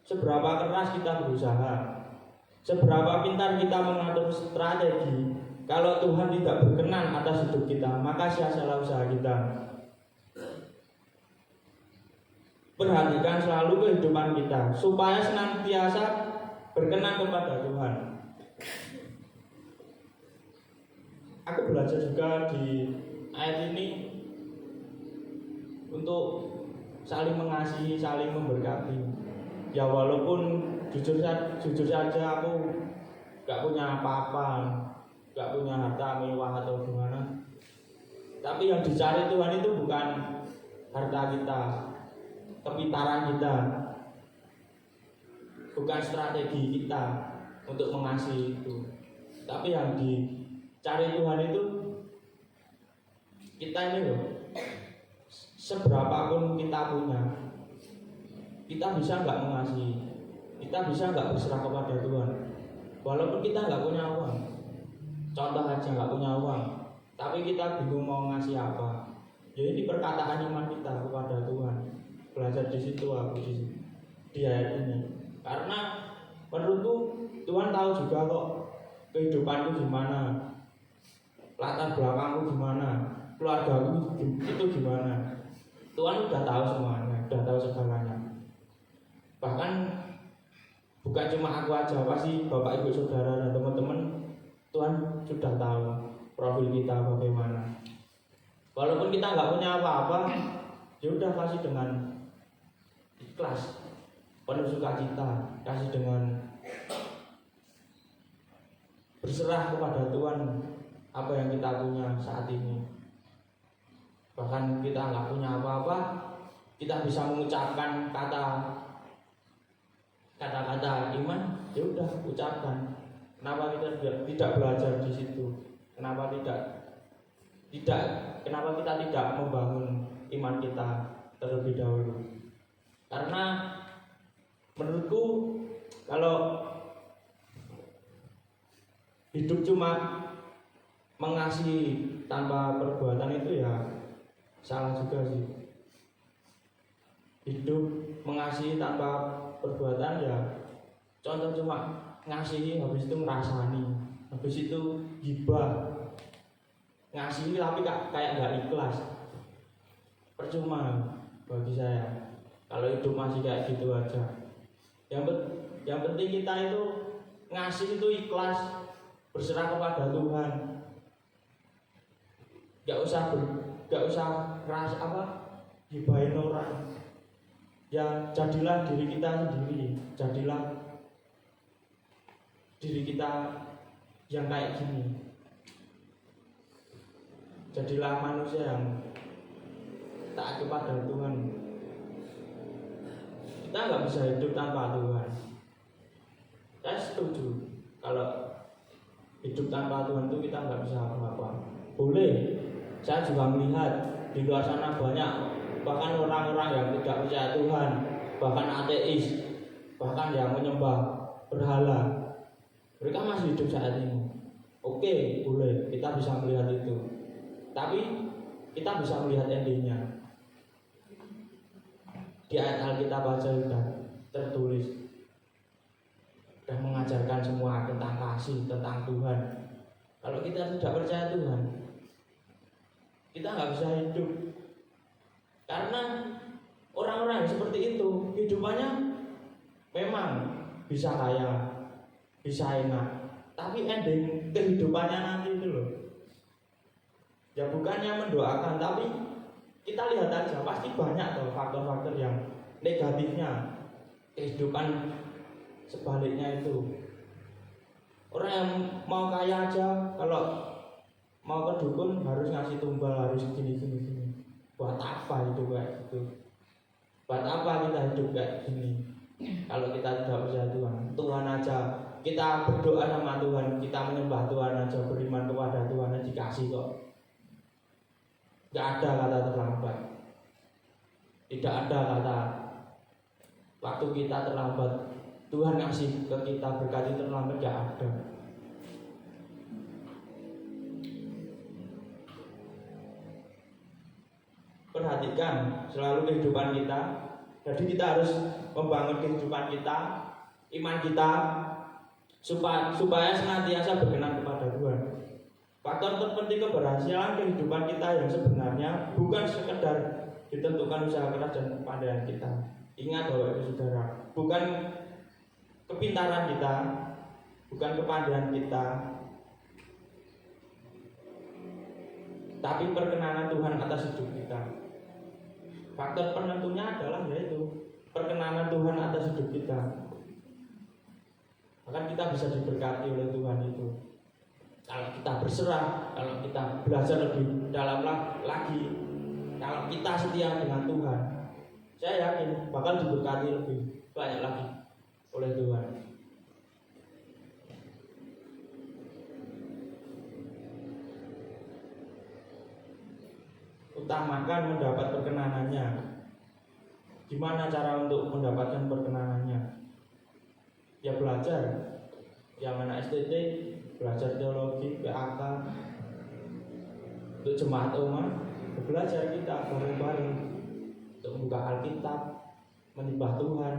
Seberapa keras kita berusaha, seberapa pintar kita mengatur strategi, kalau Tuhan tidak berkenan atas hidup kita, maka sia-sialah usaha kita. Perhatikan selalu kehidupan kita supaya senantiasa berkenan kepada Tuhan. Aku belajar juga di ayat ini untuk saling mengasihi, saling memberkati. Ya walaupun jujur saja aku gak punya apa-apa, gak punya harta mewah atau gimana. Tapi yang dicari Tuhan itu bukan harta kita, kepintaran kita, bukan strategi kita untuk mengasihi itu. Tapi yang dicari Tuhan itu kita ini loh. Seberapapun kita punya, kita bisa nggak mengasihi, kita bisa nggak berserah kepada Tuhan, walaupun kita nggak punya uang. Contoh aja nggak punya uang, tapi kita bingung mau ngasih apa. Jadi ini perkataan iman kita kepada Tuhan. Belajar di situ aku di ayat ini, karena menurutku Tuhan tahu juga kok kehidupanku gimana, latar belakangku gimana, keluargaku itu gimana. Tuhan sudah tahu semuanya, sudah tahu segalanya. Bahkan bukan cuma aku aja, pasti Bapak Ibu Saudara dan teman-teman, Tuhan sudah tahu profil kita bagaimana. Walaupun kita nggak punya apa-apa, ya udah kasih dengan ikhlas, penuh sukacita, kasih dengan berserah kepada Tuhan apa yang kita punya saat ini. Bahkan kita nggak punya apa-apa, kita bisa mengucapkan kata-kata iman, ya udah ucapkan. Kenapa kita tidak belajar di situ? Kenapa kenapa kita tidak membangun iman kita terlebih dahulu? Karena menurutku kalau hidup cuma mengasihi tanpa perbuatan itu ya salah juga sih. Hidup mengasihi tanpa perbuatan ya contoh cuma ngasihi habis itu ngerasani, habis itu gibah, ngasihi tapi kayak nggak ikhlas, percuma bagi saya kalau hidup masih kayak gitu aja. Yang penting kita itu ngasih itu ikhlas, berserah kepada Tuhan. Gak usah keras gibahin orang. Ya jadilah diri kita sendiri, jadilah diri kita yang kayak gini. Jadilah manusia yang taat kepada Tuhan. Kita nggak bisa hidup tanpa Tuhan. Saya setuju kalau hidup tanpa Tuhan itu kita nggak bisa apa-apa. Boleh, saya juga melihat di luar sana banyak bahkan orang-orang yang tidak percaya Tuhan, bahkan ateis, bahkan yang menyembah berhala. Mereka masih hidup saat ini. Oke, boleh, kita bisa melihat itu. Tapi kita bisa melihat endingnya. Di ayat Alkitab aja sudah tertulis dan mengajarkan semua tentang kasih, tentang Tuhan. Kalau kita tidak percaya Tuhan, kita nggak bisa hidup. Karena orang-orang yang seperti itu hidupannya memang bisa kaya, bisa enak, tapi ending kehidupannya nanti itu loh, ya bukannya mendoakan, tapi kita lihat aja pasti banyak tuh faktor-faktor yang negatifnya kehidupan. Sebaliknya itu orang yang mau kaya aja kalau mau ke dukun harus ngasih tumbal, harus gini. Buat apa hidup kayak gitu? Buat apa kita hidup kayak gini? Kalau kita tidak percaya Tuhan aja, kita berdoa sama Tuhan, kita menyembah Tuhan aja, beriman kepada Tuhan aja dikasih kok. Gak ada kata terlambat. Tidak ada kata waktu kita terlambat. Tuhan ngasih ke kita berkat itu terlambat, gak ada. Perhatikan selalu kehidupan kita. Jadi kita harus membangun kehidupan kita, iman kita, supaya senantiasa berkenan kepada Tuhan. Faktor terpenting keberhasilan kehidupan kita yang sebenarnya bukan sekedar ditentukan usaha keras dan kepandaian kita. Ingat bahwa itu saudara, bukan kepintaran kita, bukan kepandaian kita, tapi perkenanan Tuhan atas hidup kita. Faktor penentunya adalah yaitu perkenanan Tuhan atas hidup kita. Maka kita bisa diberkati oleh Tuhan itu. Kalau kita berserah, kalau kita belajar lebih dalam lagi, kalau kita setia dengan Tuhan, saya yakin bakal diberkati lebih banyak lagi oleh Tuhan. Utamakan mendapat perkenanannya. Gimana cara untuk mendapatkan perkenanannya? Ya belajar. Yang anak STT belajar teologi, PAK, untuk jemaat umat, belajar kita bareng-bareng untuk membuka Alkitab, menyembah Tuhan.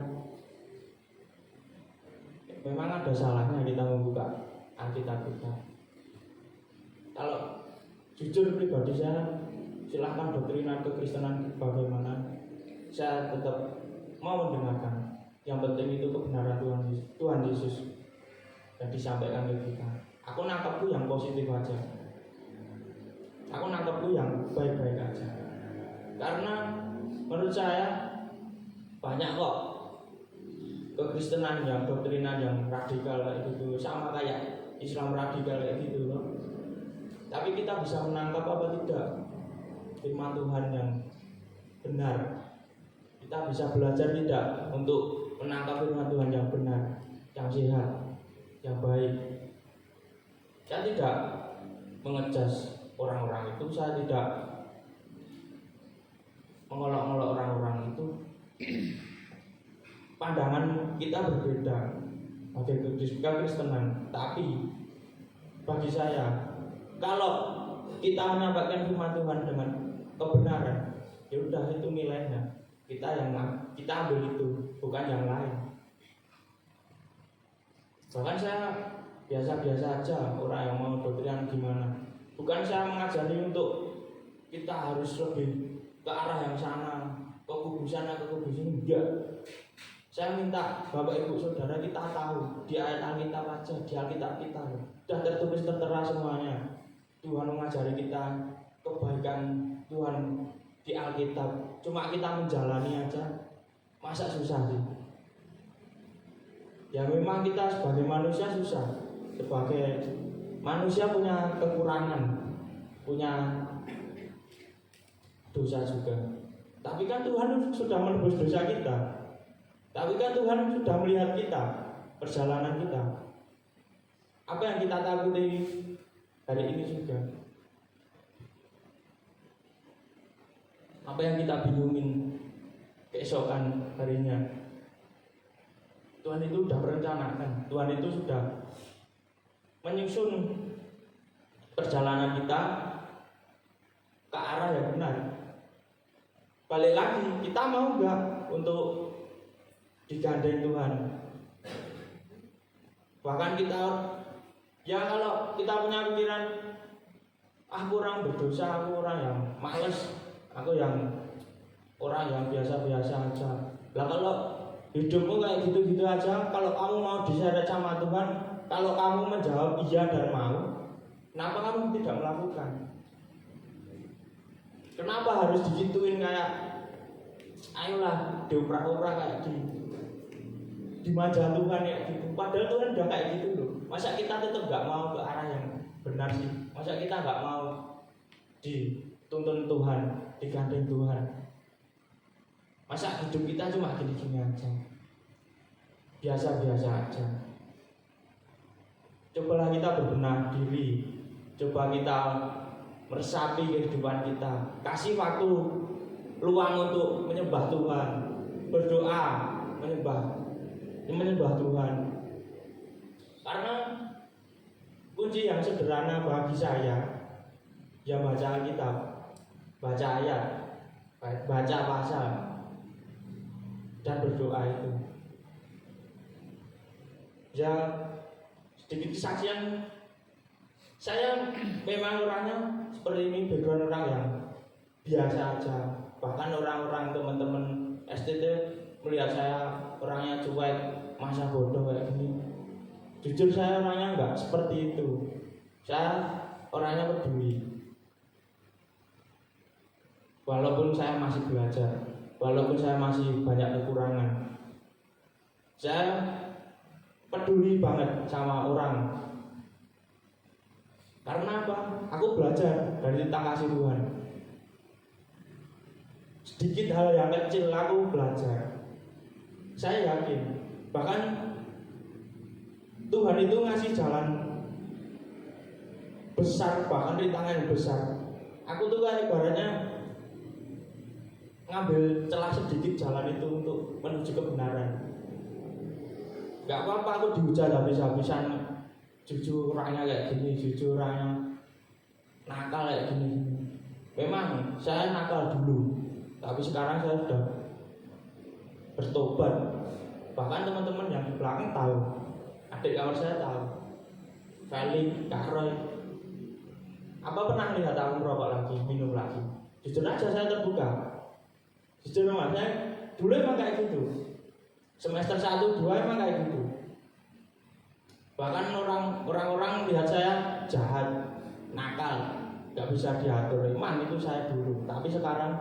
Memang ada salahnya kita membuka Alkitab kita. Kalau jujur pribadi saya, silahkan doktrinan kekristenan bagaimana, saya tetap mau mendengarkan. Yang penting itu kebenaran Tuhan Yesus yang disampaikan ke kita. Aku nangkepku yang positif aja, aku nangkepku yang baik-baik aja. Karena menurut saya banyak kok kekristenan yang doktrinan yang radikal kayak gitu, sama kayak Islam radikal kayak gitu loh. Tapi kita bisa menangkap apa tidak firman Tuhan yang benar, Kita bisa belajar tidak untuk menangkap firman Tuhan yang benar, yang sehat, yang baik. Saya tidak mengejas orang-orang itu, saya tidak mengolok-olok orang-orang itu. Pandangan kita berbeda bagi Kristenan, tapi bagi saya, kalau kita menyampaikan firman Tuhan dengan kebenaran, ya udah itu nilainya. Kita ambil itu, bukan yang lain. Bahkan saya biasa-biasa aja orang yang mau doktrin gimana. Bukan saya mengajari untuk kita harus lebih ke arah yang sana, ke kubu sana, ke kubu sini, enggak. Saya minta Bapak Ibu Saudara kita tahu di ayat Alkitab aja, di Alkitab kita sudah tertulis tertera semuanya. Tuhan mengajari kita kebaikan Tuhan di Alkitab, cuma kita menjalani aja, masa susah sih? Ya memang kita sebagai manusia susah, sebagai manusia punya kekurangan, punya dosa juga. Tapi kan Tuhan sudah menebus dosa kita. Tapi kan Tuhan sudah melihat kita, perjalanan kita. Apa yang kita takuti hari ini juga? Apa yang kita bingungin keesokan harinya? Tuhan itu sudah merencanakan. Tuhan itu sudah menyusun perjalanan kita ke arah yang benar. Balik lagi, kita mau nggak untuk digandeng Tuhan? Bahkan kita, ya kalau kita punya pikiran, aku orang berdosa, aku orang yang males, aku yang orang yang biasa-biasa aja. Lah kalau hidupmu kayak gitu-gitu aja, kalau kamu mau diseret sama Tuhan, kalau kamu menjawab iya dan mau, kenapa kamu tidak melakukan? Kenapa harus digituin kayak ayolah dioprak-oprak kayak dimanja Tuhan kayak gitu? Padahal Tuhan udah kayak gitu loh. Masa kita tetap gak mau ke arah yang benar sih? Masa kita gak mau dituntun Tuhan, digandeng Tuhan? Masa hidup kita cuma gini-gini aja, biasa-biasa aja? Cobalah kita berbenah diri, coba kita meresapi kehidupan kita, kasih waktu luang untuk menyembah Tuhan, berdoa, menyembah Tuhan. Karena kunci yang sederhana bagi saya, ya baca Alkitab, baca ayat, baca pasal, dan berdoa itu. Ya sedikit kesaksian, saya memang orangnya seperti ini, background orang yang biasa aja. Bahkan orang-orang teman-teman STT melihat saya orangnya cuek, masa bodoh kayak gini. Jujur saya orangnya enggak seperti itu. Saya orangnya peduli. Walaupun saya masih belajar, walaupun saya masih banyak kekurangan, saya peduli banget sama orang. Karena apa? Aku belajar dari tentang kasih Tuhan. Sedikit hal yang kecil aku belajar. Saya yakin, bahkan Tuhan itu ngasih jalan besar, bahkan rintangan yang besar. Aku tuh kayak ibaratnya ngambil celah sedikit jalan itu untuk menuju kebenaran. Gak apa-apa aku dihujat habis-habisan, jujur orangnya kayak gini, jujur orangnya nakal kayak gini. Memang saya nakal dulu, tapi sekarang saya sudah bertobat. Bahkan teman-teman yang di belakang tahu, adik kawan saya tahu, Felix, Kak Roy. Apa pernah lihat aku merokok lagi, minum lagi? Jujur aja saya terbuka. Jujur memang saya dulu emang kayak gitu. Semester 1, 2 emang kayak gitu. Bahkan orang-orang lihat saya jahat, nakal, gak bisa diatur. Emang itu saya dulu. Tapi sekarang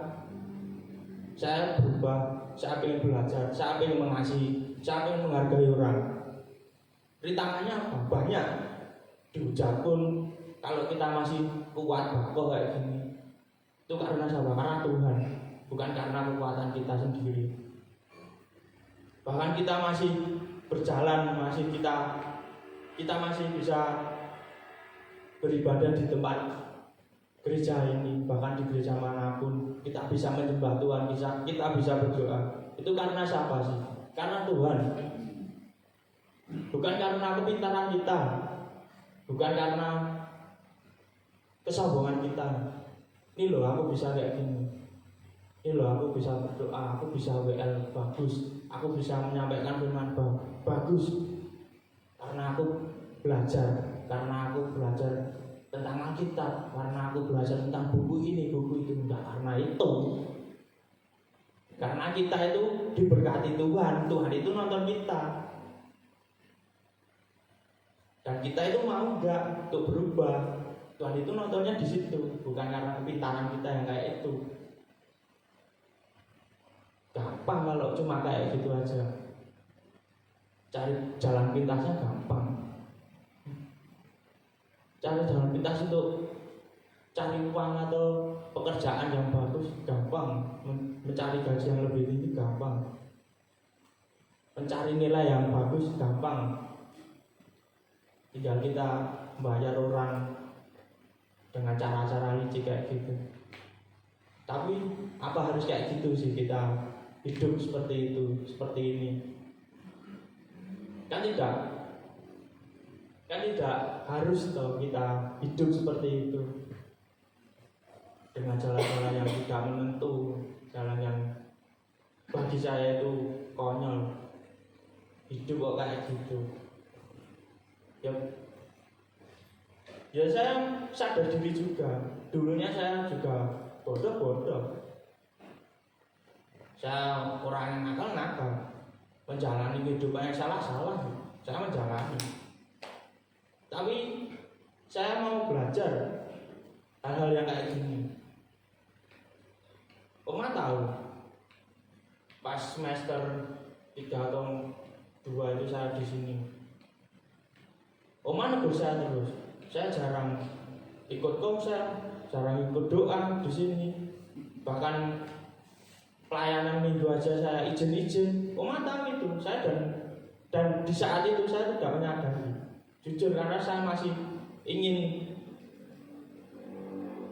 saya berubah. Saya ingin belajar, saya ingin mengasihi, saya ingin menghargai orang. Rintangannya apa? Banyak. Dihujat pun kalau kita masih kuat bakoh kayak gini, itu karena siapa? Karena Tuhan. bukan karena kekuatan kita sendiri. Bahkan kita masih berjalan, kita masih bisa beribadah di tempat gereja ini, bahkan di gereja manapun kita bisa menyembah Tuhan, kita bisa berdoa. Itu karena siapa sih? Karena Tuhan. Bukan karena kepintaran kita, bukan karena kesombongan kita. Ini loh aku bisa kayak gini, ini loh aku bisa berdoa, aku bisa WL bagus, aku bisa menyampaikan firman bagus. Karena aku belajar tentang Alkitab, karena aku belajar tentang buku ini, buku itu. Enggak karena itu. Karena kita itu diberkati Tuhan, Tuhan itu nonton kita. Dan kita itu mau enggak untuk berubah. Tuhan itu nontonnya di situ, bukan karena kepintaran kita yang kayak itu. Gampang kalau cuma kayak gitu aja. Cari jalan pintasnya gampang. Cari jalan pintas untuk cari uang atau pekerjaan yang bagus gampang. Mencari gaji yang lebih tinggi gampang. Mencari nilai yang bagus gampang. Tinggal kita bayar orang dengan cara-cara licik kayak gitu. Tapi apa harus kayak gitu sih kita hidup seperti itu, seperti ini? Kan tidak harus toh kita hidup seperti itu dengan jalan-jalan yang tidak menentu, jalan yang bagi saya itu konyol. Hidup kok kayak gitu. Ya saya sadar diri juga. Dulunya saya juga bodoh. Saya orang yang nakal, menjalani kehidupan yang salah. Saya menjalani. Tapi saya mau belajar hal-hal yang kayak gini. Oma tahu, pas semester 3 atau 2 itu saya di sini. Oma negur saya terus. Saya jarang ikut komsel, jarang ikut doa di sini. Bahkan pelayanan minggu aja saya izin. Oma tahu itu. Saya dan di saat itu saya tidak menyadari. Jujur karena saya masih ingin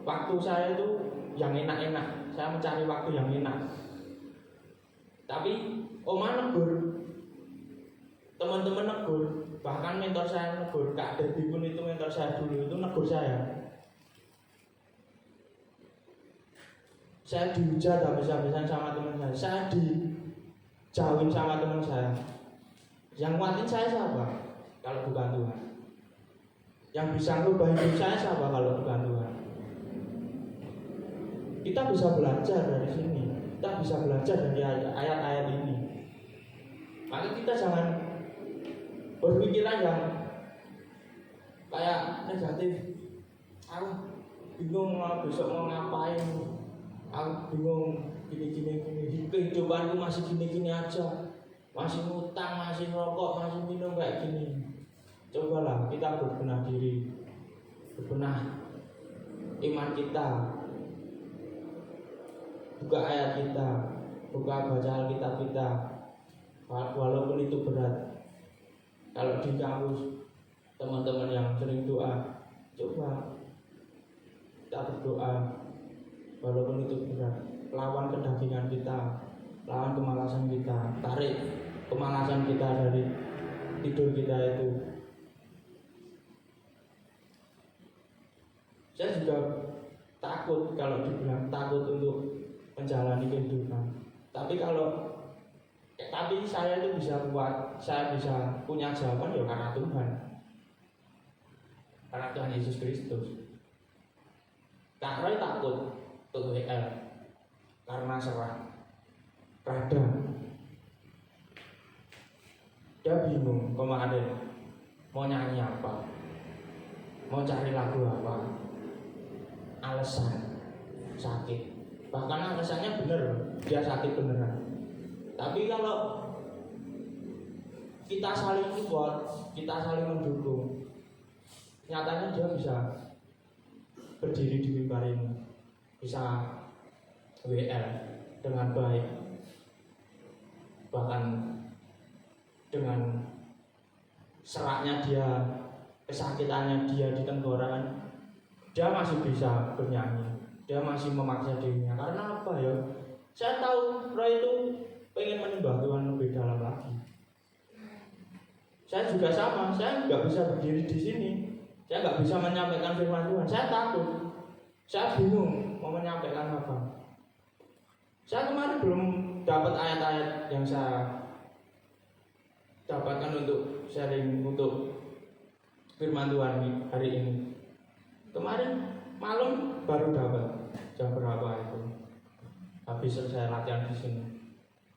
waktu saya itu yang enak-enak. Saya mencari waktu yang enak. Tapi Oma negur, teman-teman negur, bahkan mentor saya negur, Kak Debbie pun itu mentor saya dulu itu negur saya. Saya dihujat habis-habisan sama teman saya dijauhin sama teman saya. Yang nguatin saya siapa? Kalau bukan Tuhan. Yang bisa merubah hidup saya siapa kalau bukan Tuhan? Kita bisa belajar dari sini. Kita bisa belajar dari ayat-ayat ini. Maka kita jangan berpikiran yang kayak negatif. Aku bingung besok mau ngapain. Aku bingung gini. Kehidupanku masih gini aja. Masih ngutang, masih ngerokok, masih minum kayak gini. Cobalah kita berbenah diri, berbenah iman kita, buka ayat kita, buka baca Alkitab kita. Walaupun itu berat. Kalau di kampus teman-teman yang sering doa, coba kita berdoa. Walaupun itu berat, lawan kedagingan kita, lawan kemalasan kita, tarik kemalasan kita dari tidur kita itu. Saya juga takut kalau dibilang takut untuk menjalani kehidupan. Tapi saya itu bisa kuat, saya bisa punya jawaban ya karena Tuhan. Karena Tuhan Yesus Kristus. Kak Roy takut untuk WL karena serah, radang. Dia bingung kemarin mau nyanyi apa, mau cari lagu apa. Alasan sakit, bahkan alasannya bener, dia sakit beneran. Tapi kalau kita saling support, kita saling mendukung, nyatanya dia bisa berdiri di mimbar ini, bisa WL. dengan baik, bahkan dengan seraknya dia, kesakitannya dia di tenggorokan, dia masih bisa bernyanyi, dia masih memaksa dirinya. Karena apa ya? Saya tahu Roh itu pengen menyembah Tuhan lebih dalam lagi. Saya juga sama, saya nggak bisa berdiri di sini, saya nggak bisa menyampaikan firman Tuhan. Saya takut, saya bingung mau menyampaikan apa. Saya kemarin belum dapat ayat-ayat yang saya dapatkan untuk sharing untuk firman Tuhan hari ini. Kemarin malam baru dapat jam berapa itu. Habis selesai latihan di sini.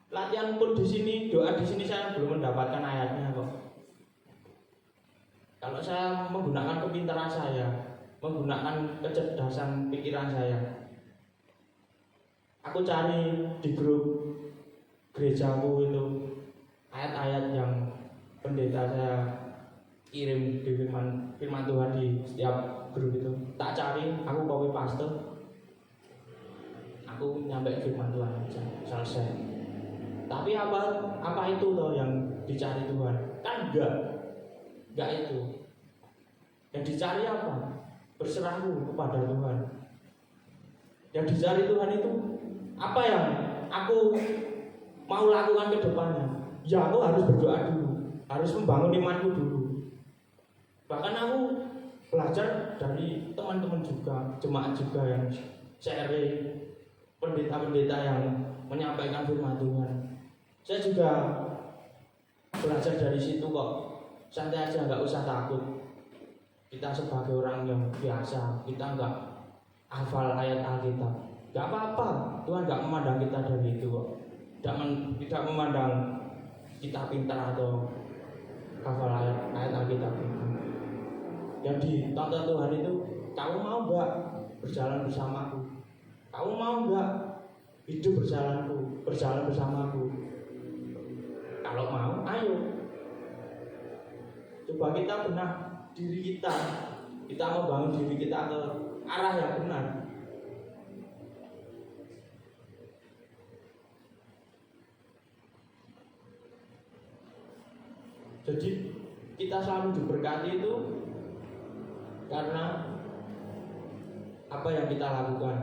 Latihan pun di sini, doa di sini saya belum mendapatkan ayatnya kok. Kalau saya menggunakan kepintaran saya, menggunakan kecerdasan pikiran saya, aku cari di grup gerejaku itu ayat-ayat yang pendeta saya kirim di firman Tuhan di setiap grup itu. Tak cari, aku copy paste, aku nyampe firman Tuhan aja, selesai. Tapi apa itu toh yang dicari Tuhan? Kan enggak itu. Yang dicari apa? Berserahku kepada Tuhan. Yang dicari Tuhan itu apa yang aku mau lakukan ke depannya? Ya, aku harus berdoa dulu, harus membangun imanku dulu. Bahkan aku belajar dari teman-teman juga, jemaat juga yang sharing, pendeta-pendeta yang menyampaikan firman Tuhan. Saya juga belajar dari situ kok. Santai aja, nggak usah takut. Kita sebagai orang yang biasa, kita nggak hafal ayat Alkitab, nggak apa-apa. Tuhan nggak memandang kita dari itu kok. Tidak memandang kita pintar atau hafal ayat Alkitab itu. Yang ditonton Tuhan itu, kamu mau nggak berjalan bersamaku? Kamu mau nggak hidup berjalan bersamaku? Kalau mau, ayo. Coba kita benar diri kita membangun diri kita ke arah yang benar. Jadi kita selalu diberkati itu karena apa yang kita lakukan.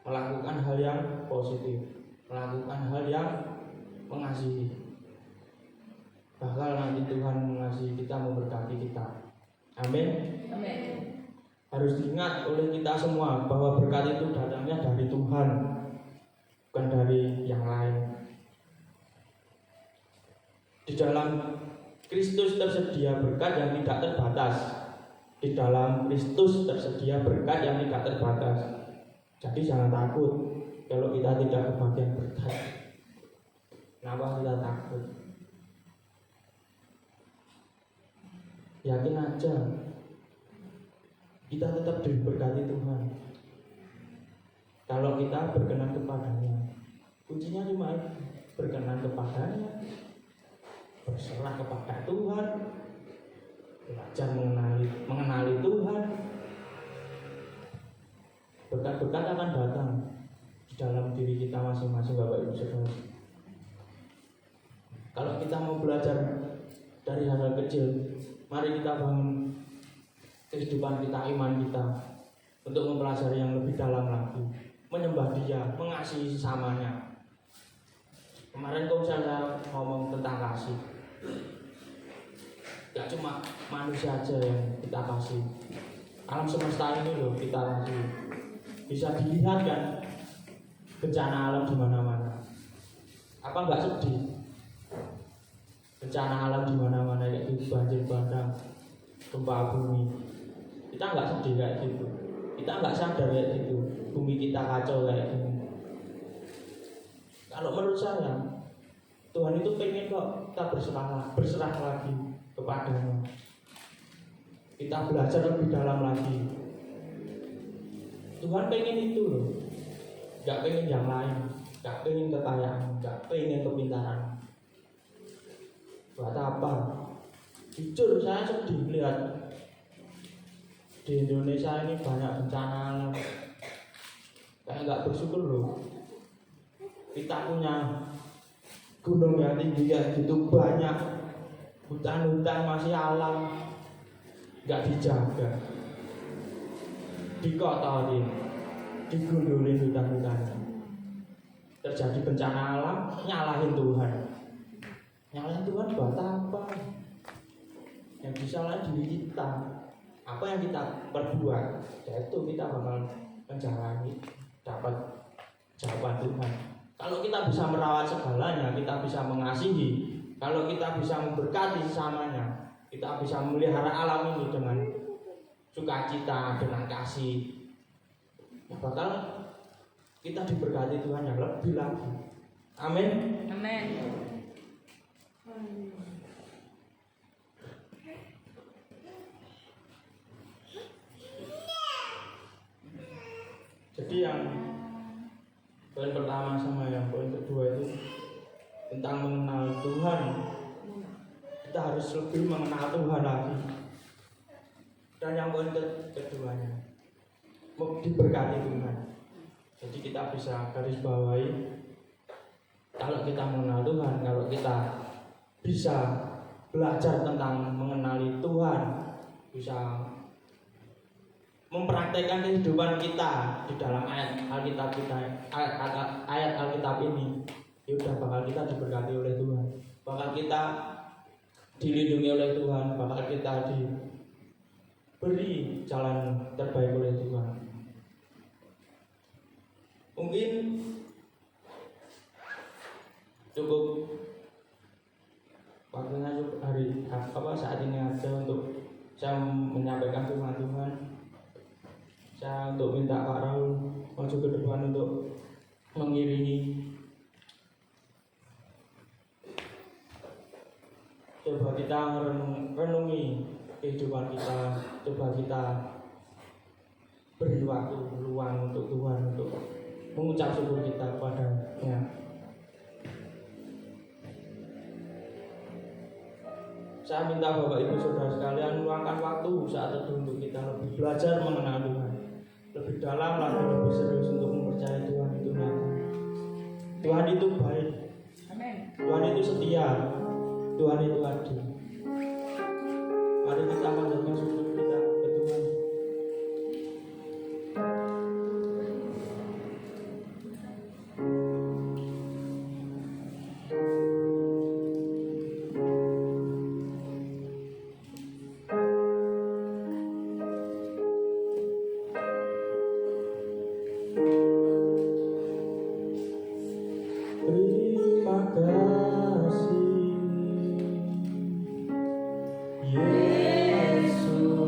Melakukan hal yang positif, melakukan hal yang mengasihi. Bakal nanti Tuhan mengasihi kita, memberkati kita. Amin. Amin. Harus diingat oleh kita semua bahwa berkat itu datangnya dari Tuhan, bukan dari yang lain. Di dalam Kristus tersedia berkat yang tidak terbatas. Di dalam Kristus tersedia berkat yang tidak terbatas. Jadi jangan takut kalau kita tidak kebagian berkat. Kenapa kita takut? Yakin aja, kita tetap diberkati Tuhan. Kalau kita berkenan kepadanya, kuncinya cuma itu, berkenan kepadanya, berserah kepada Tuhan, belajar mengenali Tuhan. Berkat-berkat akan datang di dalam diri kita masing-masing, Bapak Ibu Saudara. Kalau kita mau belajar dari hal-hal kecil, mari kita bangun kehidupan kita, iman kita, untuk mempelajari yang lebih dalam lagi, menyembah Dia, mengasihi sesamanya. Kemarin kalau saya ngomong tentang kasih, gak cuma manusia aja yang kita kasih, alam semesta ini loh kita kasih. Bisa dilihat kan bencana alam di mana-mana. Apa nggak sedih? Bencana alam di mana-mana kayak gitu, banjir bandang, gempa bumi. Kita nggak sedih kayak gitu. Kita nggak sadar kayak gitu. Bumi kita kacau kayak gini. Kalau menurut saya, Tuhan itu pengen kok kita berserah lagi kepadanya. Kita belajar lebih dalam lagi. Tuhan pengen itu loh. Gak pengen yang lain, gak pengen kekayaan, gak pengen kepintaran. Buat apa? Jujur saya sedih lihat di Indonesia ini banyak bencana alam. kayak nggak bersyukur loh. Kita punya gunung yang tinggi kayak gitu banyak, hutan-hutan masih alam, nggak dijaga, dikotori, digundulin hutan-hutan. Terjadi bencana alam, nyalahin Tuhan. Nyalahin Tuhan buat apa? Yang disalahin diri kita. Apa yang kita perbuat, ya itu kita bakal menjalani, dapat jawaban Tuhan. Kalau kita bisa merawat segalanya, kita bisa mengasihi, kalau kita bisa memberkati sesamanya, kita bisa memelihara alam ini dengan sukacita, dengan kasih, bakal kita diberkati Tuhan yang lebih lagi. Amin. Amin. Jadi yang poin pertama sama yang poin kedua itu tentang mengenal Tuhan. Kita harus lebih mengenal Tuhan lagi. Dan yang poin keduanya diberkati Tuhan. Jadi kita bisa garis bawahi, kalau kita mengenal Tuhan, kalau kita bisa belajar tentang mengenali Tuhan, bisa mempraktekkan kehidupan kita di dalam ayat Alkitab ini, ya udah bakal kita diberkati oleh Tuhan, bakal kita dilindungi oleh Tuhan, bakal kita diberi jalan terbaik oleh Tuhan. Mungkin cukup waktunya hari saat ini aja untuk saya menyampaikan firman Tuhan. Saya untuk minta Pak Raul maju ke depan untuk mengiringi. Coba kita renungi kehidupan kita, coba kita beri waktu luang untuk Tuhan, untuk mengucap syukur kita kepada-Nya. Saya minta Bapak Ibu Saudara sekalian luangkan waktu saat itu untuk kita lebih belajar mengenal Tuhan, lebih dalam lagi, lebih serius untuk mempercayai Tuhan itu nyata. Tuhan itu baik, Amin. Tuhan itu setia, Tuhan itu adil. Mari kita panjatkan syukur kita ke Tuhan. Terima kasih Yesus.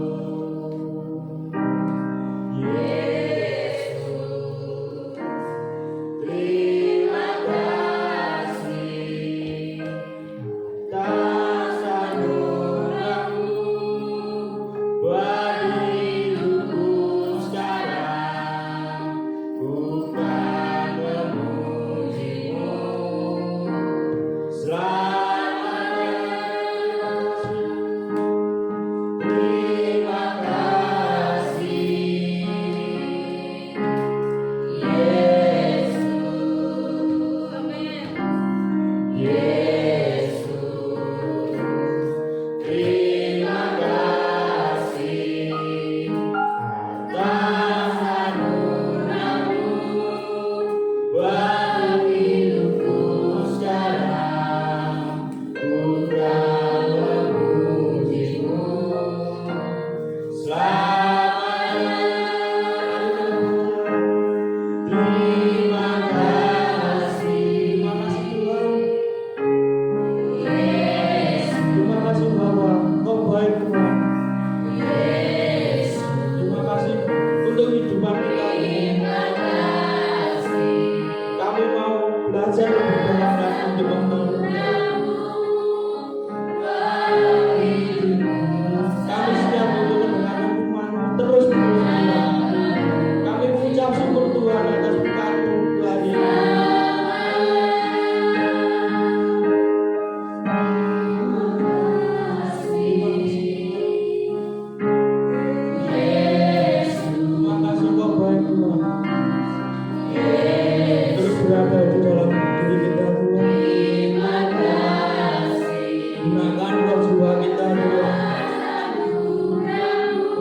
Gunakan roh jiwa kita Tuhan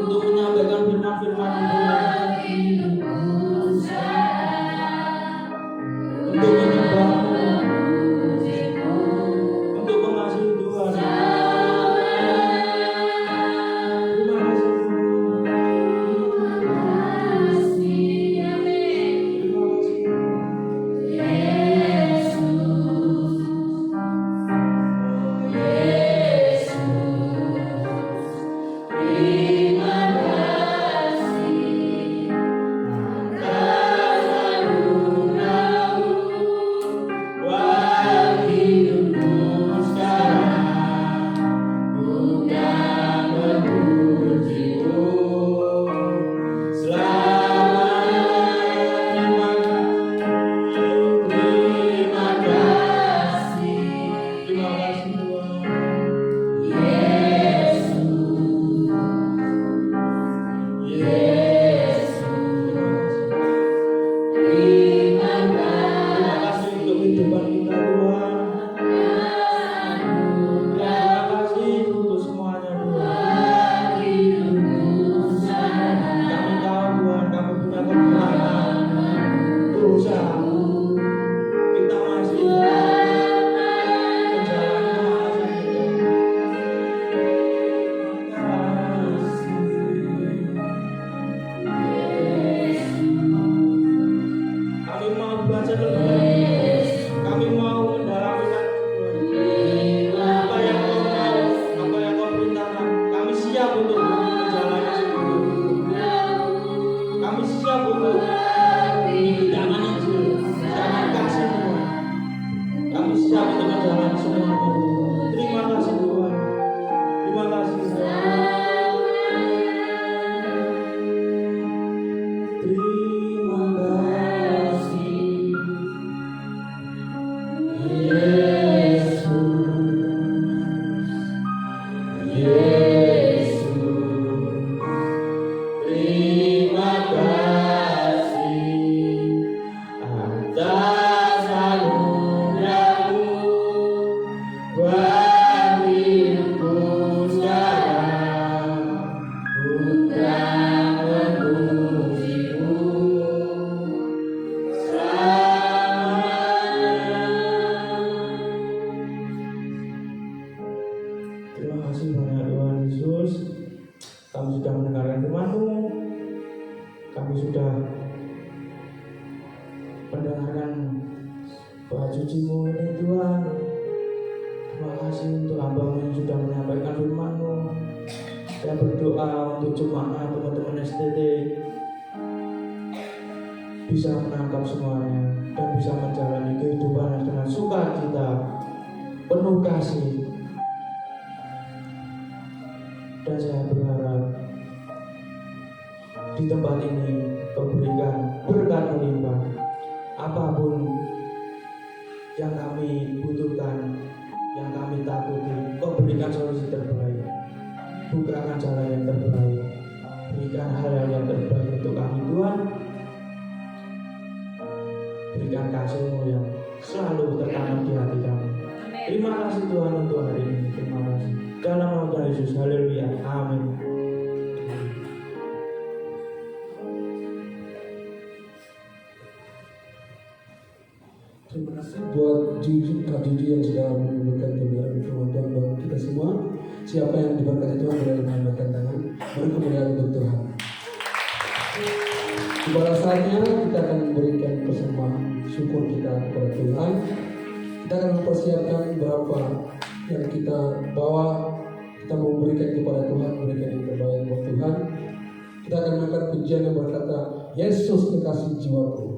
untuk menyampaikan firman-firman untuk menyembahmu, untuk mengasihi Tuhan. Terima kasih. mendengarkan doa suci-Mu ini Tuhan. Terima kasih untuk hamba-Mu yang sudah menyampaikan firman-Mu. Saya berdoa untuk jemaat teman-teman STT bisa menangkap semuanya dan bisa menjalani kehidupan dengan sukacita, penuh kasih. Dan saya berharap di tempat ini Kau berikan berkat melimpah. Apapun yang kami butuhkan, yang kami takuti, Kau berikan solusi terbaik. Bukakan jalan yang terbaik. Berikan hal yang terbaik untuk kami Tuhan. Berikan kasih-Mu yang selalu tertanam di hati kami. Terima kasih Tuhan untuk hari ini. Terima kasih. Dalam nama Tuhan Yesus, haleluya, amin. Terima kasih buat Kak Jiji yang sudah memberikan kebenaran firman Tuhan buat kita semua. Siapa yang diberkati Tuhan boleh mengangkat tangan. Beri kemuliaan untuk Tuhan. Di balasannya kita akan memberikan persembahan syukur kita kepada Tuhan. Kita akan mempersiapkan berapa yang kita bawa. Kita mau memberikan kepada Tuhan, memberikan yang terbaik buat Tuhan. Kita akan mengangkat pujian yang berkata, Yesus kekasih jiwaku.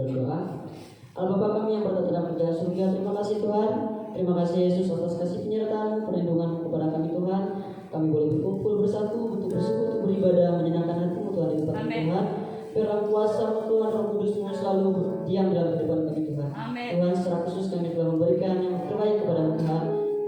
berdoa. Allah Bapa kami yang berada dalam kerajaan surga, terima kasih Tuhan. Terima kasih Yesus atas kasih penyertaan, perlindungan kepada kami Tuhan. Kami boleh berkumpul bersatu untuk bersyukur, untuk beribadah, menyenangkan hatimu Tuhan di tempat ini Tuhan. Biarlah kuasa Tuhan Roh Kudus-Mu selalu diam dalam kehidupan kami Tuhan. Amin. Tuhan secara khusus kami telah memberikan yang terbaik kepada Tuhan.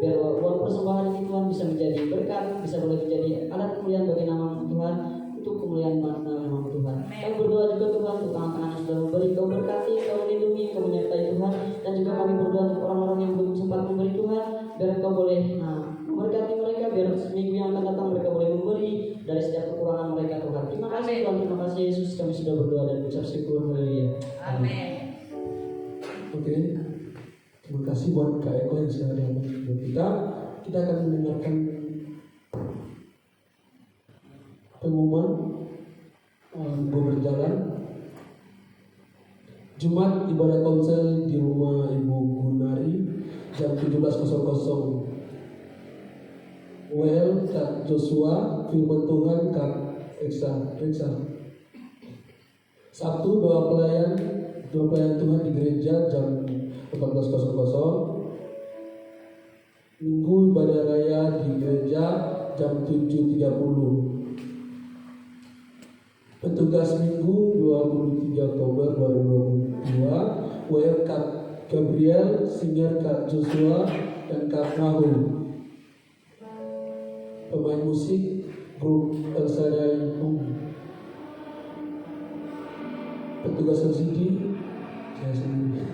Biar uang persembahan ini Tuhan bisa menjadi berkat, bisa boleh menjadi alat kemuliaan bagi nama Tuhan, untuk kemuliaan nama Tuhan. Kami berdoa juga Tuhan untuk anak-anak yang sudah memberi, Kau berkati, Kau melindungi, Kau menyertai Tuhan. Dan juga kami berdoa untuk orang-orang yang belum sempat memberi Tuhan, biar Kau boleh memberkati mereka, biar seminggu yang akan datang mereka boleh memberi dari setiap kekurangan mereka Tuhan. Terima kasih Tuhan, terima kasih Yesus, kami sudah berdoa dan ucap syukur. Haleluya. Amin. Oke, terima kasih buat Kak Eko yang sudah ada buat kita. Kita akan mendengarkan pengumuman gue berjalan. Jumat ibadah konsel di rumah Ibu Gunari jam 17.00. Kak Joshua, firman Tuhan Kak Reksa. Sabtu doa pelayan Tuhan di gereja jam 14.00. Minggu ibadah raya di gereja jam 7.30. Petugas Minggu 23 Oktober 2022, Kak Gabriel, singer Kak Joshua dan Kak Mahul. Pemain musik grup El Shaddai Home. Petugas LCD saya sendiri.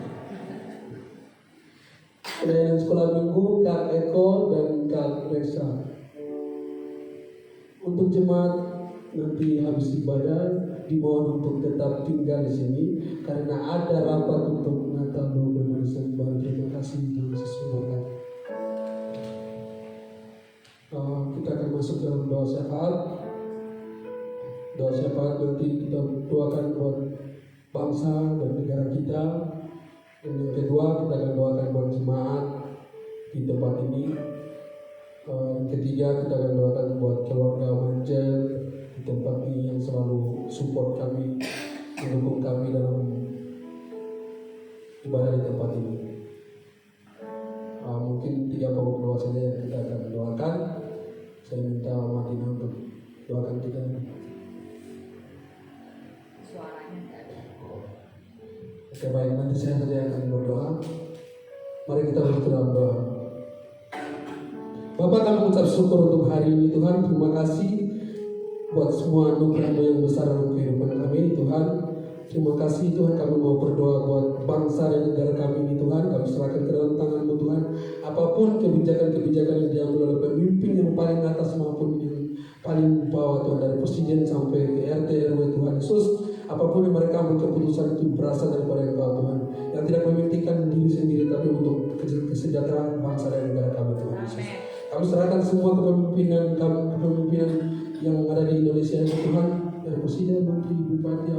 Pelayanan sekolah minggu Kak Eko dan Kak Resa. Untuk jemaat nanti habis ibadah dimohon untuk tetap tinggal di sini karena ada rapat untuk Natal 12 Desember. Terima kasih Tuhan Yesus memberkati. Kita akan masuk dalam doa syafaat. Doa syafaat nanti kita doakan buat bangsa dan negara kita. Dan yang kedua kita akan doakan buat jemaat di tempat ini. Yang ketiga kita akan doakan buat keluarga Manjel di tempat ini yang selalu support kami, mendukung kami dalam ibadah di tempat ini. Mungkin 3 pokok doa saja yang kita akan doakan. Saya minta Martina untuk doakan kita. Suaranya enggak ada. Oke, baik, nanti saya saja yang akan berdoa. Mari kita berdoa dalam doa. Bapak, kami ucap syukur untuk hari ini Tuhan. Terima kasih buat semua anugerah-Mu yang besar dalam kehidupan kami Tuhan. Terima kasih Tuhan, kami mau berdoa buat bangsa dan negara kami ini Tuhan. Kami serahkan ke dalam tangan-Mu Tuhan. Apapun kebijakan-kebijakan yang diambil oleh pemimpin yang paling atas maupun yang paling bawah Tuhan, dari presiden sampai ke RT RW Tuhan Yesus, apapun yang mereka ambil keputusan itu berasal daripada Engkau Tuhan, yang tidak mementingkan diri sendiri tapi untuk kesejahteraan bangsa dan negara kami Tuhan Yesus. Kami serahkan semua kepemimpinan yang ada di Indonesia ini Tuhan, dari presiden, menteri, bupati,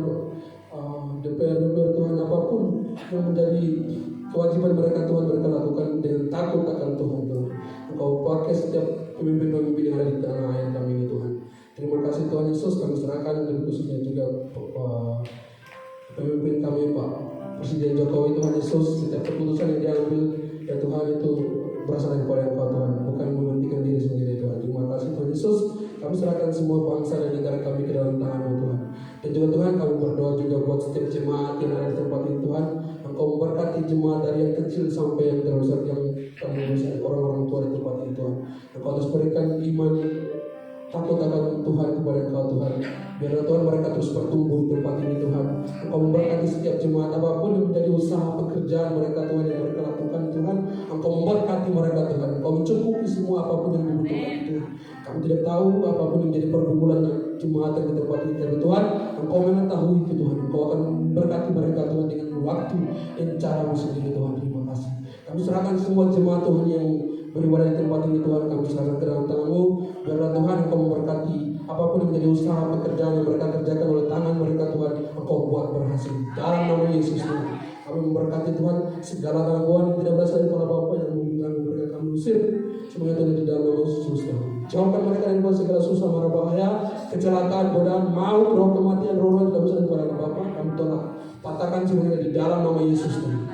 DPR Tuhan, apapun yang menjadi kewajiban mereka Tuhan, mereka lakukan dengan takut akan Tuhan. Engkau pakai setiap pemimpin-pemimpin yang ada di tanah air kami ini Tuhan. Terima kasih Tuhan Yesus, kami serahkan dan khususnya juga pemimpin kami Pak Presiden Jokowi Tuhan Yesus. Setiap keputusan yang diambil ya Tuhan itu berasal daripada Engkau Tuhan, bukan mementingkan diri sendiri Tuhan. Terima kasih Tuhan Yesus, kami serahkan semua bangsa dan negara kami ke dalam tangan-Mu Tuhan. Dan juga Tuhan, kami berdoa juga buat setiap jemaat yang ada di tempat ini Tuhan. Engkau memberkati jemaat dari yang kecil sampai yang terbesar, yang kami berusaha orang-orang tua di tempat ini Tuhan. Engkau terus berikan iman, takut akan Tuhan kepada Engkau Tuhan. Biarlah Tuhan mereka terus bertumbuh di tempat ini Tuhan. Engkau memberkati setiap jemaat, apapun yang menjadi usaha pekerjaan mereka Tuhan yang mereka lakukan Tuhan. Engkau memberkati mereka Tuhan. Engkau mencukupi semua apapun yang dibutuhkan Tuhan. Kami tidak tahu apapun yang menjadi pergumulan jemaat yang di tempat ini, tapi Tuhan, Engkau mengetahui itu Tuhan. Engkau akan memberkati mereka Tuhan dengan waktu dan cara-Mu sendiri Tuhan. Terima kasih. Kami serahkan semua jemaat Tuhan yang beribadah di tempat ini Tuhan, kami serahkan ke dalam tangan-Mu. Biarlah Tuhan Engkau memberkati apapun yang menjadi usaha pekerjaan yang mereka kerjakan oleh tangan mereka Tuhan, Engkau buat berhasil dalam nama Yesus Tuhan. Kami memberkati Tuhan segala gangguan yang tidak berasal dari kepala Bapa yang mengganggu mereka, kami usir Semoga Tuhan di dalam nama Yesus Tuhan. Jauhkan mereka dari segala susah, mara bahaya, kecelakaan, godaan, maut, roh kematian, roh tidak bisa daripada Bapa. Kami tolak, patahkan semuanya di dalam nama Yesus Tuhan.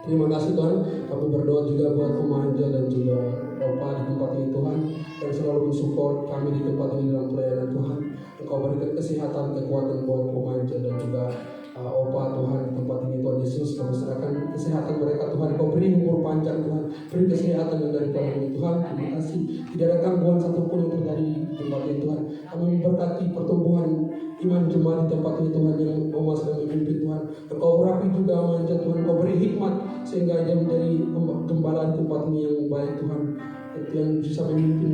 Terima kasih Tuhan. Kami berdoa juga buat Om Angel dan juga Opa di tempat ini Tuhan, yang selalu mensupport kami di tempat ini dalam pelayanan Tuhan. Engkau berikan kesehatan, kekuatan buat Om Angel dan juga Opa Tuhan di tempat ini Tuhan Yesus. Kami serahkan kesehatan mereka Tuhan. Engkau beri umur panjang Tuhan, beri kesehatan yang daripada ini Tuhan. Terima kasih. Tidak ada gangguan satupun yang terjadi di tempat ini Tuhan. Kami memberkati pertumbuhan iman jemaat di tempat ini Tuhan yang Oma sedang memimpin Tuhan. Engkau urapi juga Om Angel Tuhan. Engkau beri hikmat sehingga dia menjadi gembala di tempat ini yang baik Tuhan, yang bisa memimpin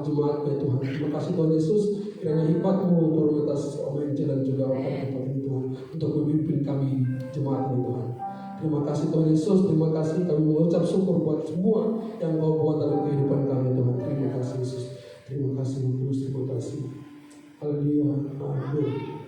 jemaatnya Tuhan. Terima kasih Tuhan Yesus. Kiranya hikmat-Mu turun atas Om Angel dan juga Opa di tempat ini Tuhan, untuk memimpin kami jemaat ini Tuhan. Terima kasih Tuhan Yesus. Terima kasih, kami mengucap syukur buat semua yang Kau buat dalam kehidupan kami Tuhan. Terima kasih Yesus. Terima kasih Yesus. Terima kasih. Haleluya. Amin.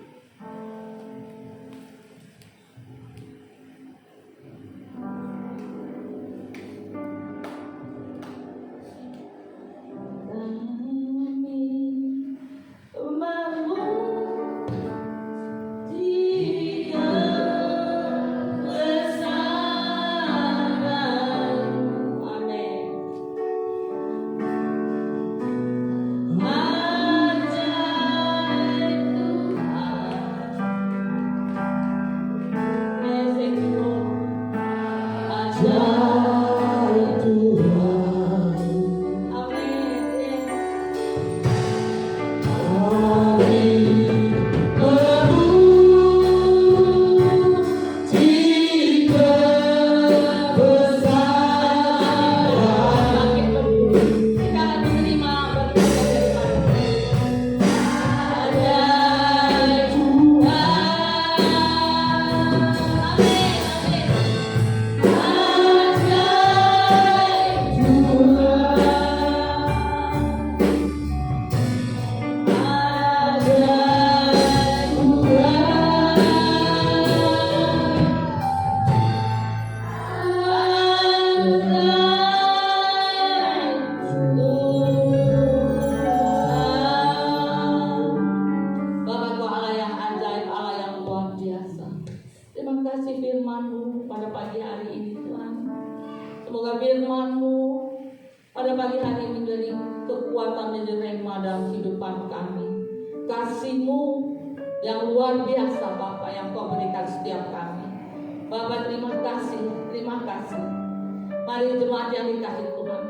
Mari jemaat yang dikasih Tuhan,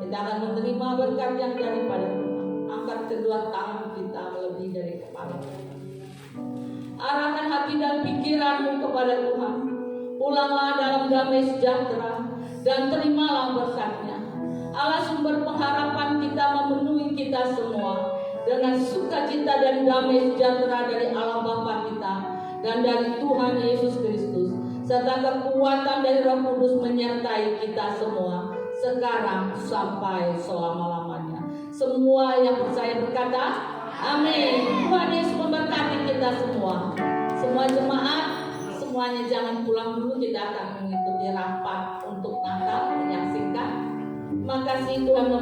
kita akan menerima berkat yang daripada Tuhan. Angkat kedua tangan kita melebihi dari kepala. Arahkan hati dan pikiranmu kepada Tuhan. Pulanglah dalam damai sejahtera dan terimalah berkatnya. Allah sumber pengharapan kita memenuhi kita semua dengan sukacita dan damai sejahtera dari Allah Bapa kita dan dari Tuhan Yesus Kristus, serta kekuatan dari Roh Kudus menyertai kita semua sekarang sampai selama-lamanya. Semua yang percaya berkata amin. Tuhan Yesus memberkati kita semua. Semua jemaat, semuanya jangan pulang dulu, kita akan mengikuti rapat untuk Natal, menyaksikan. Terima kasih Tuhan memberkati.